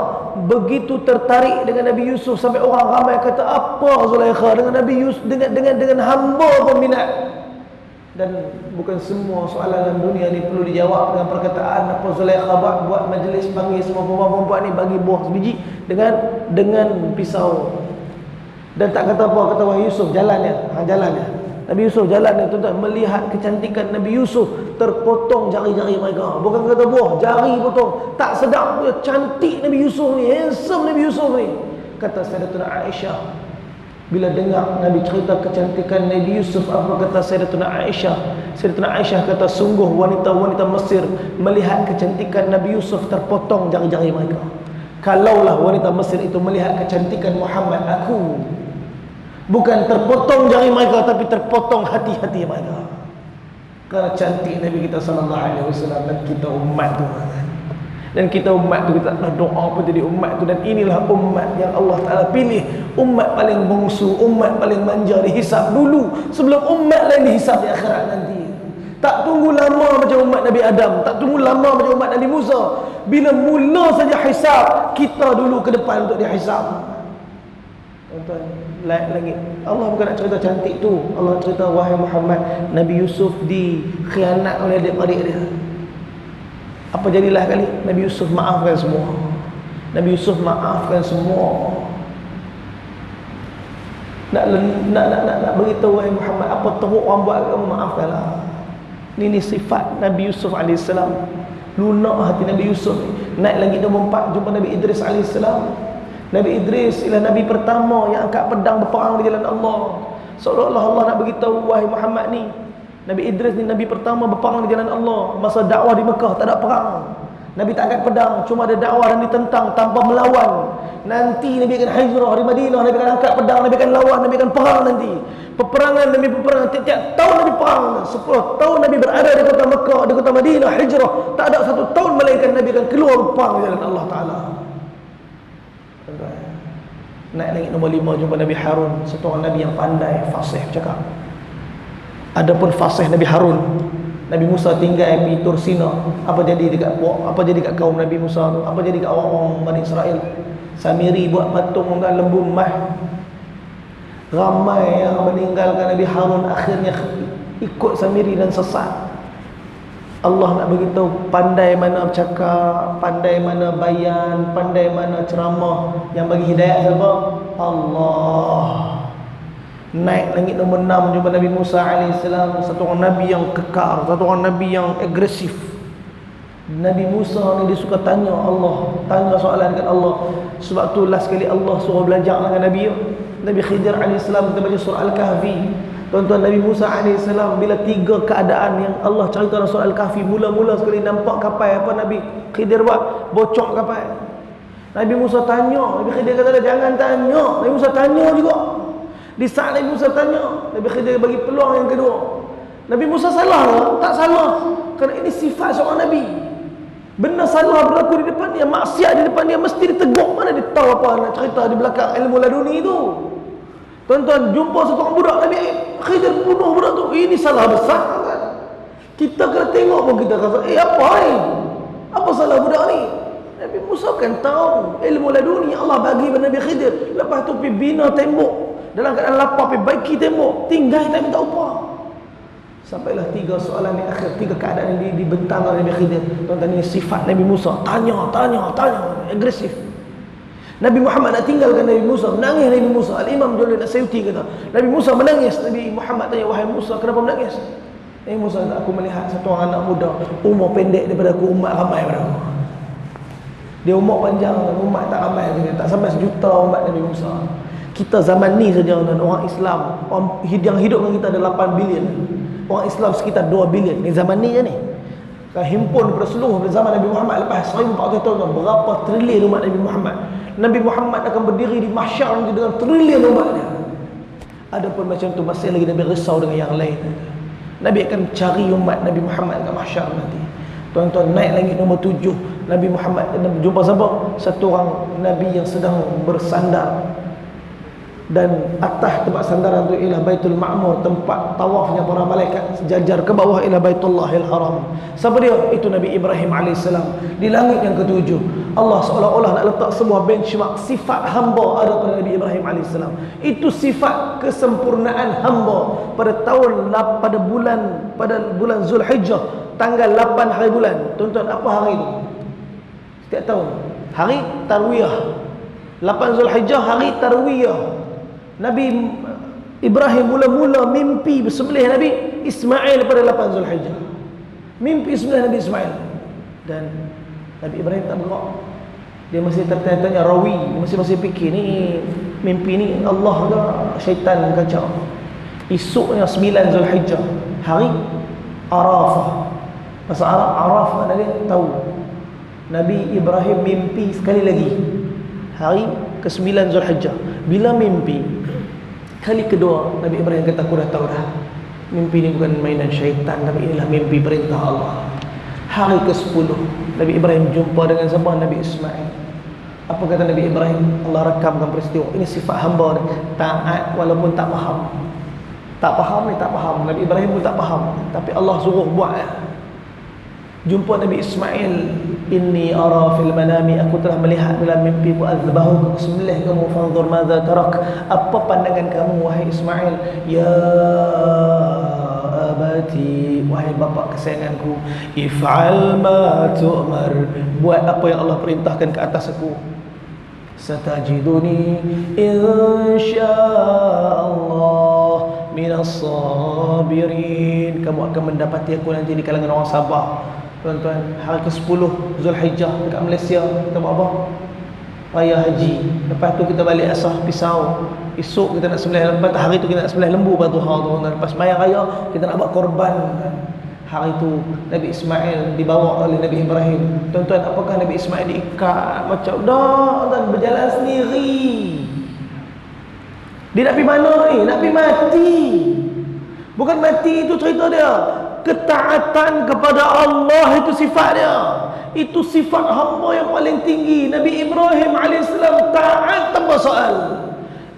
begitu tertarik dengan Nabi Yusuf sampai orang ramai kata, apa Zulaikha dengan Nabi Yusuf, dengan hamba peminat. Dan bukan semua soalan dalam dunia ni perlu dijawab dengan perkataan apa Zulaikha buat majlis panggil semua perempuan-perempuan ni bagi buah sebiji dengan pisau. Dan tak kata apa, kata wahai Yusuf jalannya. Nabi Yusuf jalannya, tuan-tuan, melihat kecantikan Nabi Yusuf, terpotong jari-jari mereka. Bukan kata buah, jari potong. Tak sedap punya, cantik Nabi Yusuf ni, handsome Nabi Yusuf ni. Kata Sayyidatuna Aisyah, bila dengar Nabi cerita kecantikan Nabi Yusuf, apa kata Sayyidatuna Aisyah? Sayyidatuna Aisyah kata, sungguh wanita-wanita Mesir melihat kecantikan Nabi Yusuf terpotong jari-jari mereka. Kalaulah wanita Mesir itu melihat kecantikan Muhammad, aku, bukan terpotong jari mereka, tapi terpotong hati-hati mereka. Kerana cantik Nabi kita SAW. Dan kita umat tu, dan kita umat tu, kita nak doa apa jadi umat tu. Dan inilah umat yang Allah Ta'ala pilih, umat paling bongsu, umat paling manja, dihisap dulu sebelum umat lain dihisap di akhirat nanti. Tak tunggu lama macam umat Nabi Adam, tak tunggu lama macam umat Nabi Musa. Bila mula saja hisap, kita dulu ke depan untuk dihisap. Tuan-tuan, langit. Allah bukan nak cerita cantik tu. Allah cerita, wahai Muhammad, Nabi Yusuf dikhianat oleh adik-adik dia. Apa jadilah kali? Nabi Yusuf maafkan semua. Nabi Yusuf maafkan semua. Nak beritahu, wahai Muhammad, apa teruk orang buat kamu, maafkanlah. Ini sifat Nabi Yusuf AS. Lunak hati Nabi Yusuf. Naik lagi nombor 4 jumpa Nabi Idris AS. Nabi Idris ialah Nabi pertama yang angkat pedang berperang di jalan Allah. Seolah-olah Allah nak beritahu, wahai Muhammad ni, Nabi Idris ni Nabi pertama berperang di jalan Allah. Masa dakwah di Mekah tak ada perang, Nabi tak angkat pedang, cuma ada dakwah dan ditentang tanpa melawan. Nanti Nabi akan hijrah di Madinah, Nabi akan angkat pedang, Nabi akan lawan, Nabi akan perang nanti. Peperangan Nabi peperangan, tiap-tiap tahun Nabi perang. 10 tahun Nabi berada di kota Mekah, di kota Madinah, hijrah. Tak ada 1 tahun melainkan Nabi akan keluar berperang di jalan Allah Ta'ala. Naik langit nombor 5 jumpa Nabi Harun, satu orang Nabi yang pandai, fasih bercakap. Adapun fasih Nabi Harun, Nabi Musa tinggal di Tursina. Apa jadi dekat kaum Nabi Musa tu? Apa jadi dekat orang-orang Bani Israel? Samiri buat patung dengan lembu mah. Ramai yang meninggalkan Nabi Harun akhirnya ikut Samiri dan sesat. Allah nak beritahu, pandai mana bercakap, pandai mana bayan, pandai mana ceramah. Yang bagi hidayah siapa? Allah. Naik langit nombor 6 jumpa Nabi Musa AS, satu orang Nabi yang kekar, satu orang Nabi yang agresif. Nabi Musa ni dia suka tanya Allah, tanya soalan dekat Allah. Sebab tu last sekali Allah suruh belajar dengan Nabi Khidir AS. Kita baca surah Al-Kahfi. Tuan-tuan, Nabi Musa AS bila 3 keadaan yang Allah cerita dalam surah Al-Kahfi, mula-mula sekali nampak kapal, apa Nabi Khidir buat? Bocok kapal. Nabi Musa tanya, Nabi Khidir kata jangan tanya. Nabi Musa tanya juga. Di saat Nabi Musa tanya, Nabi Khidir bagi peluang yang kedua. Nabi Musa salah ke? Tak salah. Kerana ini sifat seorang Nabi. Benda salah berlaku di depan dia, maksiat di depan dia, mesti ditegur. Mana dia tahu apa nak cerita di belakang ilmu laduni itu? Tuan-tuan, jumpa satu orang budak Nabi Khidir bunuh budak tu. Ini salah besar kan? Kita kena tengok pun kita kata, apa ni? Apa salah budak ni? Nabi Musa kan tahu ilmu laduni Allah bagi pada Nabi Khidir. Lepas tu pergi bina tembok. Dalam keadaan lapar pergi baiki tembok. Tinggal tak minta upah. Sampailah 3 soalan di akhir, 3 keadaan yang dibentang oleh Nabi Khidir. Tuan-tuan, ini sifat Nabi Musa. Tanya, agresif. Nabi Muhammad nak tinggalkan Nabi Musa, menangis Nabi Musa. Al-Imam Jalil As-Suyuti kata, Nabi Musa menangis. Nabi Muhammad tanya, wahai Musa, kenapa menangis? Nabi Musa, aku melihat satu orang anak muda, umur pendek daripada aku, umat ramai daripada aku. Dia umur panjang, umat tak ramai, tak sampai 1 juta umat Nabi Musa. Kita zaman ni saja, orang Islam, orang yang hidup dengan kita ada 8 bilion. Orang Islam sekitar 2 bilion. Ni zaman ni je ni. Kalau himpun pada seluruh zaman Nabi Muhammad lepas 1400 tahun, berapa trilion umat Nabi Muhammad. Nabi Muhammad akan berdiri di mahsyar dengan trilion umatnya. Adapun macam tu masih lagi Nabi risau dengan yang lain. Nabi akan cari umat Nabi Muhammad ke mahsyar nanti. Tuan-tuan, naik langit nombor 7, Nabi Muhammad jumpa siapa? Satu orang Nabi yang sedang bersandar, dan atas tempat sandaran itu ialah Baitul Ma'mur, tempat tawafnya para malaikat, sejajar ke bawah ialah Baitullahil Haram. Siapa dia? Itu Nabi Ibrahim AS. Di langit yang ke-7, Allah seolah-olah nak letak sebuah benchmark sifat hamba ada pada Nabi Ibrahim AS. Itu sifat kesempurnaan hamba pada bulan Zulhijjah, tanggal 8 hari bulan. Tuan-tuan, apa hari itu? Setiap tahun hari Tarwiyah. 8 Zulhijjah hari Tarwiyah. Nabi Ibrahim mula-mula mimpi bersembelih Nabi Ismail pada 8 Zulhijjah. Mimpi sembelih Nabi Ismail. Dan Nabi Ibrahim tak bergerak. Dia masih tertanya-tanya, rawi, dia masih fikir ni mimpi ni Allah ke syaitan kacau. Esoknya 9 Zulhijjah, hari Arafah. Bahasa Arab Araf makna dia tahu. Nabi Ibrahim mimpi sekali lagi hari ke-9 Zulhijjah. Bila mimpi kali kedua, Nabi Ibrahim kata, aku dah tahu dah, mimpi ni bukan mainan syaitan, tapi inilah mimpi perintah Allah. Hari ke-10 Nabi Ibrahim jumpa dengan siapa? Nabi Ismail. Apa kata Nabi Ibrahim? Allah rakamkan peristiwa. Ini sifat hamba ni, taat walaupun tak faham. Tak faham ni tak faham. Nabi Ibrahim pun tak faham, tapi Allah suruh buat. Jumpa Nabi Ismail, inni ara fil manami, aku telah melihat dalam mimpi ku azbahu, aku sembelih kamu, fanzur madza tarak, apa pandangan kamu wahai Ismail? Ya abati, wahai bapa kesayanganku, if'al ma tu'mar, buat apa yang Allah perintahkan ke atas aku. Satajiduni insyaallah minas sabirin, kamu akan mendapati aku nanti di kalangan orang sabar. Tuan-tuan, hari ke-10 Zulhijjah dekat Malaysia kita buat apa? Raya haji. Lepas tu kita balik asah pisau. Esok kita nak sembelih, lepas hari tu kita nak sembelih lembu pada duha tu. Lepas sembahyang raya kita nak buat korban. Hari tu Nabi Ismail dibawa oleh Nabi Ibrahim. Tuan-tuan, apakah Nabi Ismail diikat macam dah dan berjalan sendiri? Dia nak pergi mana ni? Nak pergi mati. Bukan mati itu cerita dia. Ketaatan kepada Allah itu sifat dia. Itu sifat hamba yang paling tinggi. Nabi Ibrahim AS taat tanpa soal.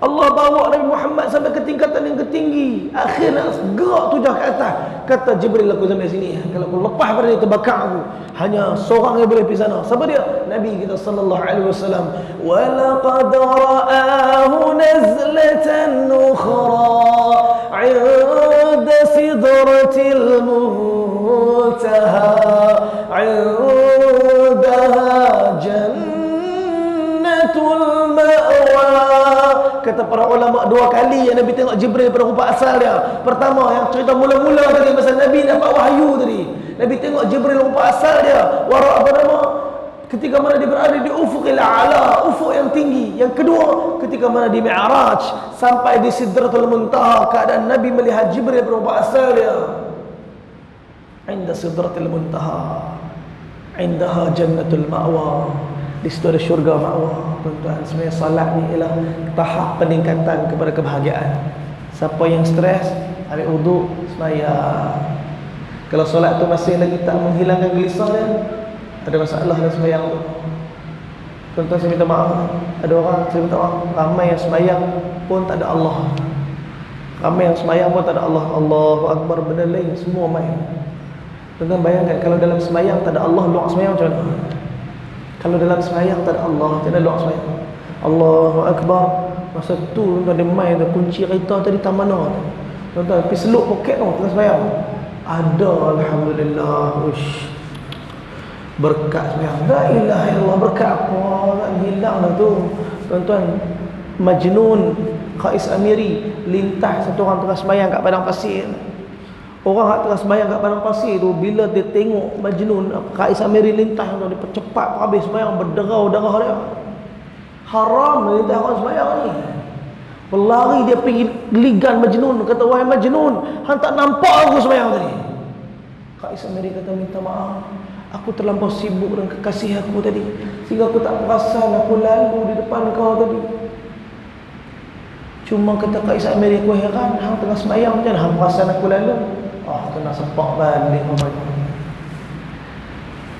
Allah bawa Nabi Muhammad sampai ke tingkatan yang ketinggi. Akhirnya gerak tujah ke atas. Kata Jibril, aku sampai sini. Kalau aku lepas pada dia, terbakar aku. Hanya seorang yang boleh pergi sana. Siapa dia? Nabi kita sallallahu alaihi wasallam. Wa laqad ra'ahu nazlatan ukhra 'inda sidratil muntaha 'indaha jannatul ma'wa. Kata para ulama, 2 kali yang Nabi tengok Jibril pada rupa asal dia. Pertama, yang cerita mula-mula tadi pasal Nabi dapat wahyu tadi. Nabi tengok Jibril rupa asal dia. Wara apa nama? Ketika mana dia berada di ufuqil a'la, ufuk yang tinggi. Yang kedua, ketika mana di Mi'raj sampai di Sidratul Muntaha, keadaan Nabi melihat Jibril berupa asal dia. Inda Sidratul Muntaha, indaha jannatul ma'wa. Di situ ada syurga ma'wa. Tuan-tuan, sebenarnya salat ni ialah tahap peningkatan kepada kebahagiaan. Siapa yang stres, ambil wuduk, sembahyang. Kalau solat tu masih lagi tak menghilangkan gelisah dia, ada masalah dalam sembahyang tu. Tuan-tuan, saya minta maaf, ada orang, saya minta maaf, ramai yang sembahyang pun tak ada Allah. Ramai yang sembahyang pun tak ada Allah. Allahu Akbar, benda lain semua main. Tuan-tuan bayangkan, kalau dalam sembahyang tak ada Allah, luar sembahyang macam mana? Kalau dalam sembahyang tak ada Allah, macam mana luar sembahyang? Allahu Akbar. Masa tu tuan-tuan dia main, kunci kereta tadi tak mana. Tuan-tuan pergi seluk poket tu tengah sembahyang. Ada, alhamdulillah. Uish, berkat sembahyang. La ilaha illallah, berkat apa? Tak hilang dah tu. Tuan-tuan, Majnun Qais Amiri lintas satu orang tengah sembahyang kat padang pasir. Orang yang tengah sembahyang kat padang pasir tu, bila dia tengok Majnun Qais Amiri lintas, dia percepat habis sembahyang, berderau darah dia. Haram lintas orang sembahyang ni. Berlari dia pergi ligan Majnun, kata, wahai Majnun, hang tak nampak aku sembahyang tadi? Qais Amiri kata, minta maaf, aku terlampau sibuk dengan kekasih aku tadi, sehingga aku tak perasan aku lalu di depan kau tadi. Cuma kata Qais Amiri, aku heran, hang tengah sembahyang macam mana hang perasan aku lalu? Kena sepak balik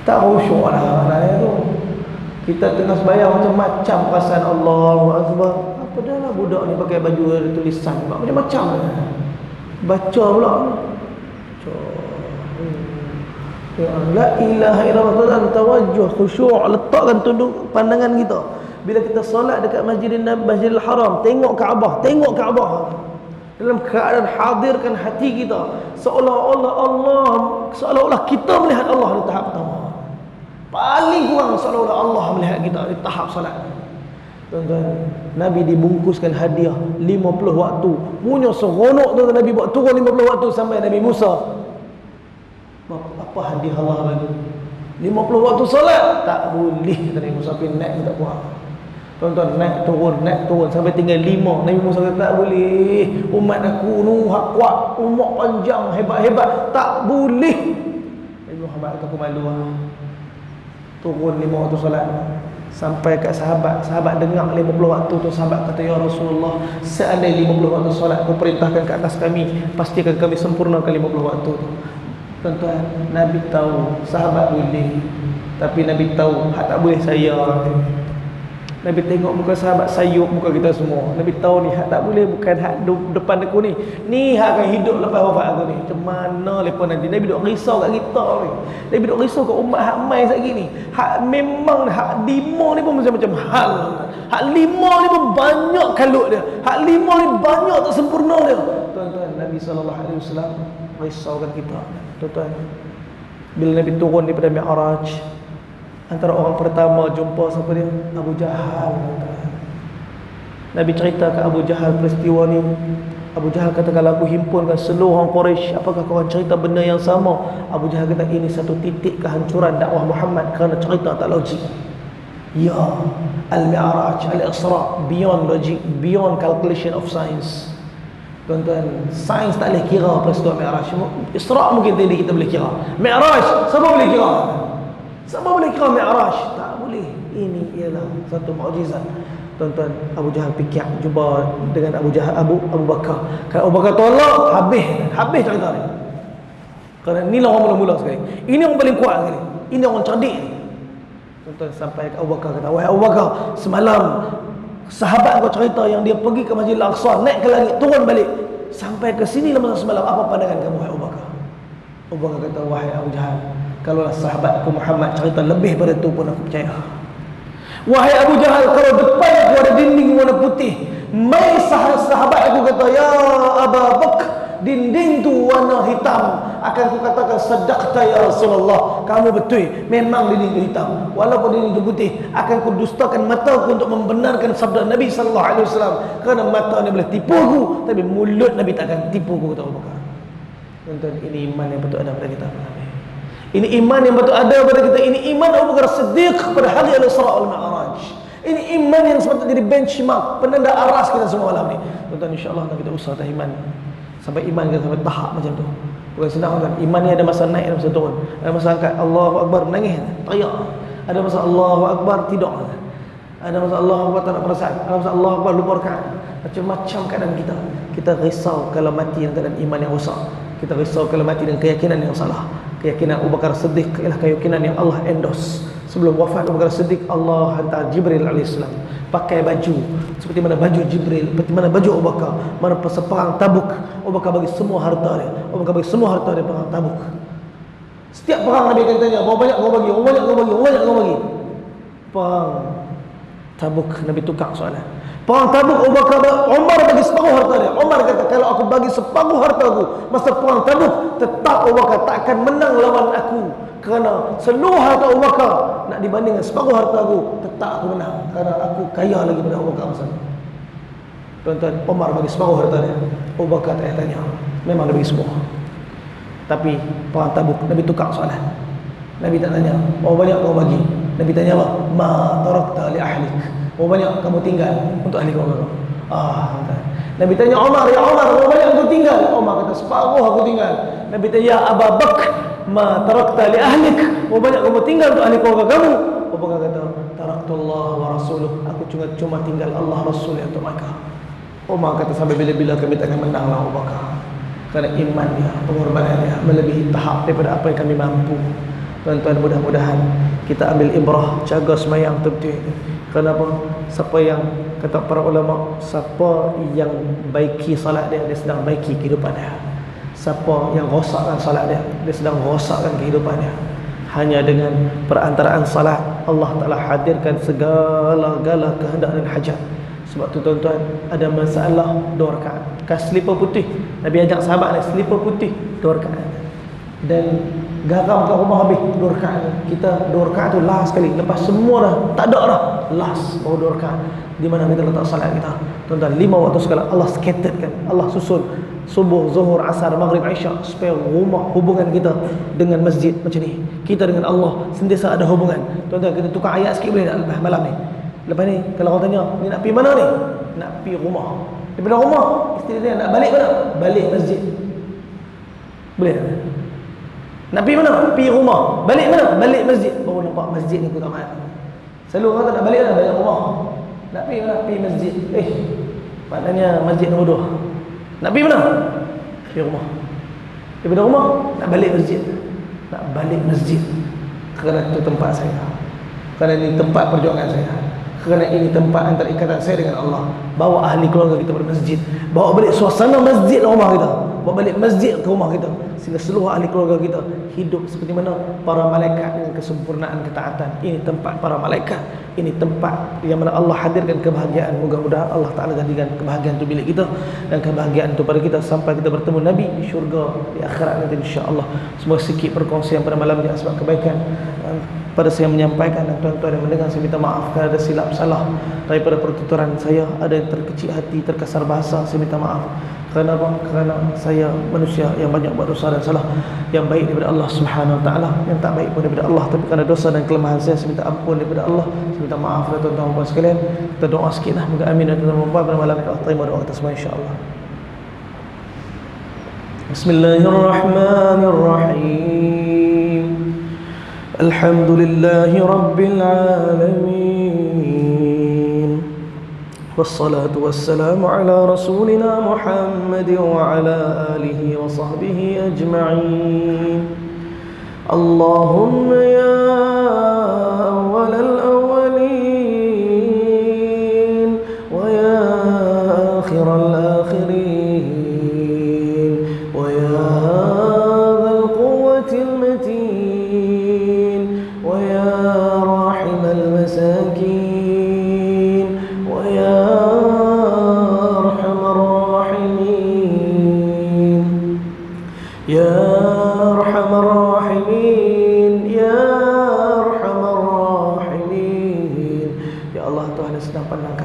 tak khusyuk lah tu. Kita tengah sembahyang macam-macam perasaan. Allahu Akbar. Apa dah lah budak ni pakai baju ada tulisan macam-macam. Baca pula. La ilaha illallah, tawajjuh, khusyuk, letakkan tunduk pandangan kita. Bila kita solat dekat Masjidil Haram, tengok Kaabah, dalam keadaan hadirkan hati kita, seolah-olah kita melihat Allah di tahap pertama. Paling kurang seolah-olah Allah melihat kita di tahap solat. Tuan-tuan, Nabi dibungkuskan hadiah 50 waktu. Punya seronok tu Nabi buat turun 50 waktu sampai Nabi Musa. Apa hadiah Allah bagi? 50 waktu solat tak boleh, kata Nabi Musa, pergi naik tak kuat. Tuan-tuan, naik turun sampai tinggal 5. Nabi Musa kata, tak boleh, umat aku nu hak kuat, umur panjang, hebat-hebat, tak boleh. Nabi Muhammad kata, aku malu lah. Turun 5 waktu solat sampai kat sahabat dengar 50 waktu tu. Sahabat kata, ya Rasulullah, seandainya 50 waktu solat kau perintahkan ke atas kami, pastikan kami sempurnakan 50 waktu tu. Tuan-tuan, Nabi tahu sahabat boleh, tapi Nabi tahu hak tak boleh saya. Nabi tengok muka sahabat sayup muka kita semua. Nabi tahu ni hak tak boleh, bukan hak depan aku ni. Ni hak akan hidup lepas wafat aku ni. Macam mana lepas nanti? Nabi duk risau kat kita ni. Nabi duk risau kat umat hak mai sat gini. Hak memang hak 5 ni pun macam-macam hal. Hak 5 ni pun banyak kalut dia. Hak 5 ni banyak tak sempurna dia. Tuan-tuan, Nabi SAW risaukan kita. Tuan-tuan, bila Nabi turun daripada Mi'raj, antara orang pertama jumpa siapa dia? Abu Jahal. Nabi cerita ke Abu Jahal peristiwa ni. Abu Jahal kata, kalau aku himpunkan seluruh orang Quraisy, apakah kau akan cerita benda yang sama? Abu Jahal kata, ini satu titik kehancuran dakwah Muhammad kerana cerita tak logik. Ya, Al-Mi'raj, Al-Isra, beyond logic, beyond calculation of science. Tuan-tuan, sains tak boleh kira peristiwa Mi'raj. Isra mungkin tadi kita boleh kira. Mi'raj, siapa boleh kira? Siapa boleh kira Mi'raj? Tak boleh. Ini ialah satu mukjizat. Tuan-tuan, Abu Jahal fikir jumpa dengan Abu Bakar. Kalau Abu Bakar tolak, habis cerita ni. Kerana inilah orang mula-mula sekali. Ini orang paling kuat sekali. Ini orang cerdik ni. Tuan-tuan, sampai Abu Bakar kata, wahai Abu Bakar, semalam sahabat kau cerita yang dia pergi ke Masjidil Aqsa, naik ke langit, turun balik, sampai ke sini masa semalam. Apa pandangan kamu, wahai Abu Bakar? Abu Bakar kata, wahai Abu Jahal, kalaulah sahabatku Muhammad cerita lebih pada itu pun aku percaya. Wahai Abu Jahal, kalau depan aku ada dinding warna putih, mai sahabat aku kata, ya Abu Bakar, dinding tu warna hitam, akan aku katakan, sadaqta ya Rasulullah, kamu betul, memang dinding tu hitam. Walaupun dinding tu putih, akan aku dustakan mataku untuk membenarkan sabda Nabi sallallahu alaihi wasallam, kerana mata ni boleh tipu aku, tapi mulut Nabi takkan tipu aku, kata Abu Bakar. Tuan-tuan, ini iman yang betul ada pada kita. Ini iman yang betul ada pada kita. Ini iman Abu Bakar Siddiq pada hari Al-Isra wal Mi'raj. Ini iman yang sepatutnya jadi benchmark, penanda aras kita semua malam ni. Tuan-tuan, insya-Allah kita usaha atas iman sampai iman kita sampai tahap macam tu. Bukan senang kan? Iman ni ada masa naik, ada masa turun. Ada masa angkat Allahu Akbar menangis, teriak. Ada masa Allahu Akbar tidur. Ada masa Allahu Akbar tak nak perasaan. Ada masa Allahu Akbar lupa rakaat. Macam-macam keadaan kita. Kita risau kalau mati dengan keadaan iman yang rosak. Kita risau kalau mati dengan keyakinan yang salah. Keyakinan Abu Bakar Siddiq ialah keyakinan yang Allah endorse. Sebelum wafat Abu Bakar Siddiq, Allah hantar Jibril alaihissalam pakai baju seperti mana baju Jibril, seperti mana baju Abu Bakar, mana perang Tabuk. Abu Bakar bagi semua harta dia. Abu Bakar bagi semua harta dia perang Tabuk. Setiap perang Nabi akan tanya, berapa banyak kau bagi? Berapa banyak kau bagi? Berapa banyak kau bagi? Perang Tabuk Nabi tukar soalan. Perang Tabuk Abu Bakar, Umar bagi separuh harta dia. Umar kata, kalau aku bagi separuh harta aku masa perang Tabuk, tetap Abu Bakar tak akan menang lawan aku. Kerana seluruh harta Abu Bakar nak dibandingkan separuh harta aku, tetap aku menang. Kerana aku kaya lagi pada Abu Bakar masa itu. Tuan-tuan, Umar bagi separuh harta dia. Abu Bakar tak payah tanya. Memang dia bagi semua. Tapi perang Tabuk Nabi tukar soalan. Nabi tak tanya, berapa banyak kau bagi? Nabi tanya apa? Ma tarakta li ahlik. Berapa banyak kamu tinggal untuk ahli keluarga kau? Nabi tanya Umar, ya Umar, berapa banyak kau tinggal? Umar kata, separuh aku tinggal. Nabi tanya, ya Abu Bakar, ma tarakta li ahlik. Berapa banyak kamu tinggal untuk ahli keluarga kamu? Abu Bakar kata, taraktullah wa rasuluh. Aku cuma tinggal Allah Rasul untuk mereka. Umar kata, sampai bila-bila kami tak akan menang Abu Bakar. Kerana iman dia, pengorbanan dia melebihi tahap daripada apa yang kami mampu. Tuan-tuan, mudah-mudahan kita ambil ibrah, jaga semayang betul-betul. Kenapa? Siapa yang kata para ulama, siapa yang baiki salat dia, dia sedang baiki kehidupan dia. Siapa yang rosakkan salat dia, dia sedang rosakkan kehidupan dia. Hanya dengan perantaraan salat Allah Ta'ala hadirkan segala-gala kehendak dan hajat. Sebab tu tuan-tuan, ada masalah 2 rakaat. Selipar putih, Nabi ajak sahabat ni selipar putih 2 rakaat. Dan garam kat rumah habis 2 rakaat. Kita 2 rakaat tu last sekali. Lepas semua dah tak ada dah, last baru 2 rakaat. Di mana kita letak salat kita? Tuan-tuan, 5 waktu sekali Allah scatteredkan. Allah susun subuh, zuhur, asar, maghrib, isyak, supaya rumah hubungan kita dengan masjid macam ni. Kita dengan Allah sentiasa ada hubungan. Tuan-tuan, kita tukar ayat sikit boleh tak lepas malam ni? Lepas ni kalau orang tanya, ni nak pergi mana ni? Nak pergi rumah. Daripada rumah, isteri dia nak balik mana? Balik masjid. Boleh tak? Nak pergi mana? Pergi rumah. Balik mana? Balik masjid. Baru nampak masjid ni keutamaan. Selalu orang kata nak balik mana? Balik rumah. Nak pergi mana? Pergi masjid. Maknanya masjid nombor 2. Nak pergi mana? Pergi rumah. Daripada rumah, nak balik masjid. Nak balik masjid. Kerana itu tempat saya. Kerana ini tempat perjuangan saya. Kerana ini tempat antara ikatan saya dengan Allah. Bawa ahli keluarga kita pada masjid. Bawa balik suasana masjid rumah kita. Bawa balik masjid ke rumah kita. Sehingga seluruh ahli keluarga kita hidup seperti mana para malaikat dengan kesempurnaan ketaatan. Ini tempat para malaikat. Ini tempat yang mana Allah hadirkan kebahagiaan. Mudah-mudahan Allah Ta'ala jadikan kebahagiaan itu milik kita. Dan kebahagiaan itu pada kita sampai kita bertemu Nabi di syurga di akhirat nanti insya-Allah. Semua sikit perkongsian pada malam ini sebab kebaikan pada saya menyampaikan, dan tuan-tuan yang mendengar saya minta maaf kalau ada silap salah daripada pertuturan saya, ada yang terkecil hati, terkasar bahasa, saya minta maaf. Kerana apa? Kerana saya manusia yang banyak buat dosa dan salah. Yang baik daripada Allah Subhanahu Wa Taala, yang tak baik pun daripada Allah. Tapi kerana dosa dan kelemahan saya minta ampun daripada Allah. Saya minta maaf kepada tuan-tuan dan puan sekalian. Kita doa sikitlah, moga amin dan tuan-tuan pada malam ini Allah terima doa kita semua insya-Allah. Bismillahirrahmanirrahim. Alhamdulillahi Rabbil Alamin. Wassalatu wassalamu ala rasulina Muhammadin wa ala alihi wa sahbihi ajma'in. Allahumma ya awwalal awwalin wa ya akhiral akhirin wa ya dhal quwwatil matin wa ya rahimal masakin wa ya arhamar rahimin ya arhamar rahimin ya arhamar rahimin. Ya Allah, Tuhan yang sedang pandang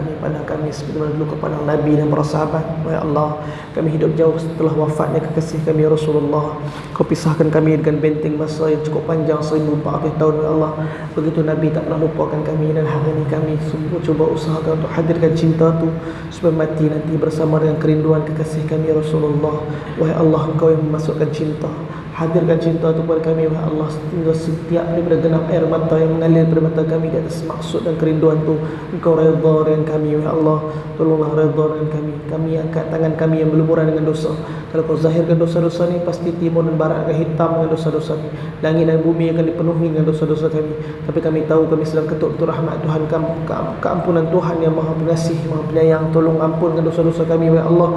kami seperti mana dulu kau pandang Nabi dan para sahabat. Ya Allah, kami hidup jauh setelah wafatnya kekasih kami Rasulullah. Kau pisahkan kami dengan benteng masa yang cukup panjang 1400 tahun. Ya Allah, begitu Nabi tak pernah lupakan kami, dan hari ini kami sungguh cuba usahakan untuk hadirkan cinta tu supaya mati nanti bersama dengan kerinduan kekasih kami Rasulullah. Wahai Allah, Engkau yang memasukkan cinta, Hadirkan cinta itu kepada kami wahai Allah, sehingga setiap daripada genap air mata yang mengalir daripada mata kami di atas maksud dan kerinduan itu Engkau redha dengan kami wahai Allah. Tolonglah redha dengan kami. Kami angkat tangan kami yang berlumuran dengan dosa. Kalau Kau zahirkan dosa-dosa ini, pasti timur dan barat akan hitam dengan dosa-dosa ini. Langit dan bumi akan dipenuhi dengan dosa-dosa kami. Tapi kami tahu kami sedang ketuk-ketuk rahmat Tuhan, keampunan Tuhan yang Maha Pengasih, Maha Penyayang. Tolong ampunkan dosa-dosa kami wahai Allah.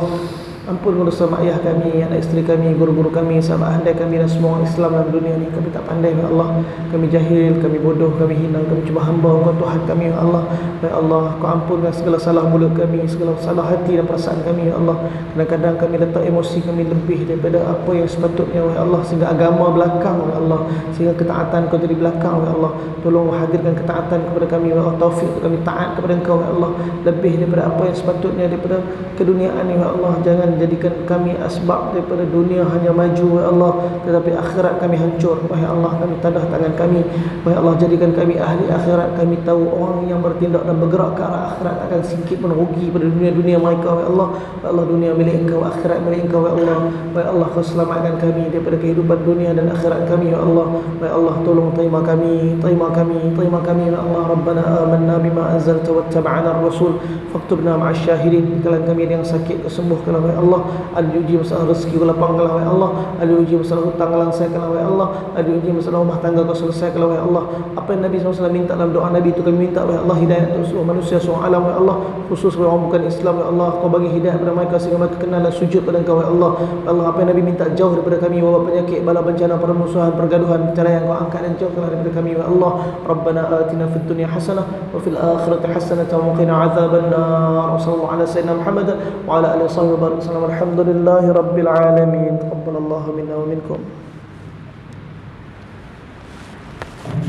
Ampun dosa mak ayah kami, anak isteri kami, guru-guru kami, sahabat handai kami dan semua orang Islam dalam dunia ini. Kami tak pandai ya Allah, kami jahil, kami bodoh, kami hina, kami cuma hamba Engkau Tuhan kami ya Allah. Ya Allah, Kau ampunkan segala salah mulut kami, segala salah hati dan perasaan kami ya Allah. Kadang-kadang kami letak emosi kami lebih daripada apa yang sepatutnya ya Allah, sehingga agama belakang ya Allah, sehingga ketaatan Kau jadi belakang ya Allah. Tolong hadirkan ketaatan kepada kami ya Allah, taufik untuk kami taat kepada Engkau ya Allah, lebih daripada apa yang sepatutnya daripada keduniaan ya Allah. Jangan jadikan kami asbab daripada dunia hanya maju wahai Allah, tetapi akhirat kami hancur wahai Allah. Kami tadah tangan kami wahai Allah, jadikan kami ahli akhirat. Kami tahu orang yang bertindak dan bergerak ke arah akhirat akan sedikit pun rugi pada dunia-dunia mereka wahai Allah. Wahai Allah, dunia milik Engkau, akhirat milik Engkau wahai Allah. Wahai Allah, Kau selamatkan kami daripada kehidupan dunia dan akhirat kami wahai Allah. Wahai Allah, tolong terima kami, terima kami, terima kami wahai Allah. Rabbana amanna bima anzalta wattaba'na ar-rasul faktubna ma'asy syahidin. Kalangan kami yang sakit kesembuhkanlah wahai Allah. Ada uji masalah rezeki Kau lapangkanlah wahai Allah. Ada uji masalah hutang selesaikanlah wahai Allah. Ada uji masalah rumah tangga Kau selesaikanlah wahai Allah. Apa yang Nabi SAW minta dalam doa Nabi itu kami minta wahai Allah, hidayah untuk seluruh manusia, seluruh alam wahai Allah, khusus kepada orang bukan Islam wahai Allah. Kau bagi hidayah kepada mereka sehingga mereka kenal dan sujud pada Engkau wahai Allah. Allah, apa yang Nabi minta jauh daripada kami, wabak penyakit, bala bencana, permusuhan, pergaduhan, cara yang Kau angkat dan jauhkanlah daripada kami wahai Allah. Rabbana atina fid dunya hasanah wa fil akhirati hasanah wa qina adzabannar. Wassallallahu ala sayyidina Muhammad wa ala alihi wa sahbihi wa barik. Alhamdulillahi rabbil alamin. Taqabbalallahu minna wa minkum.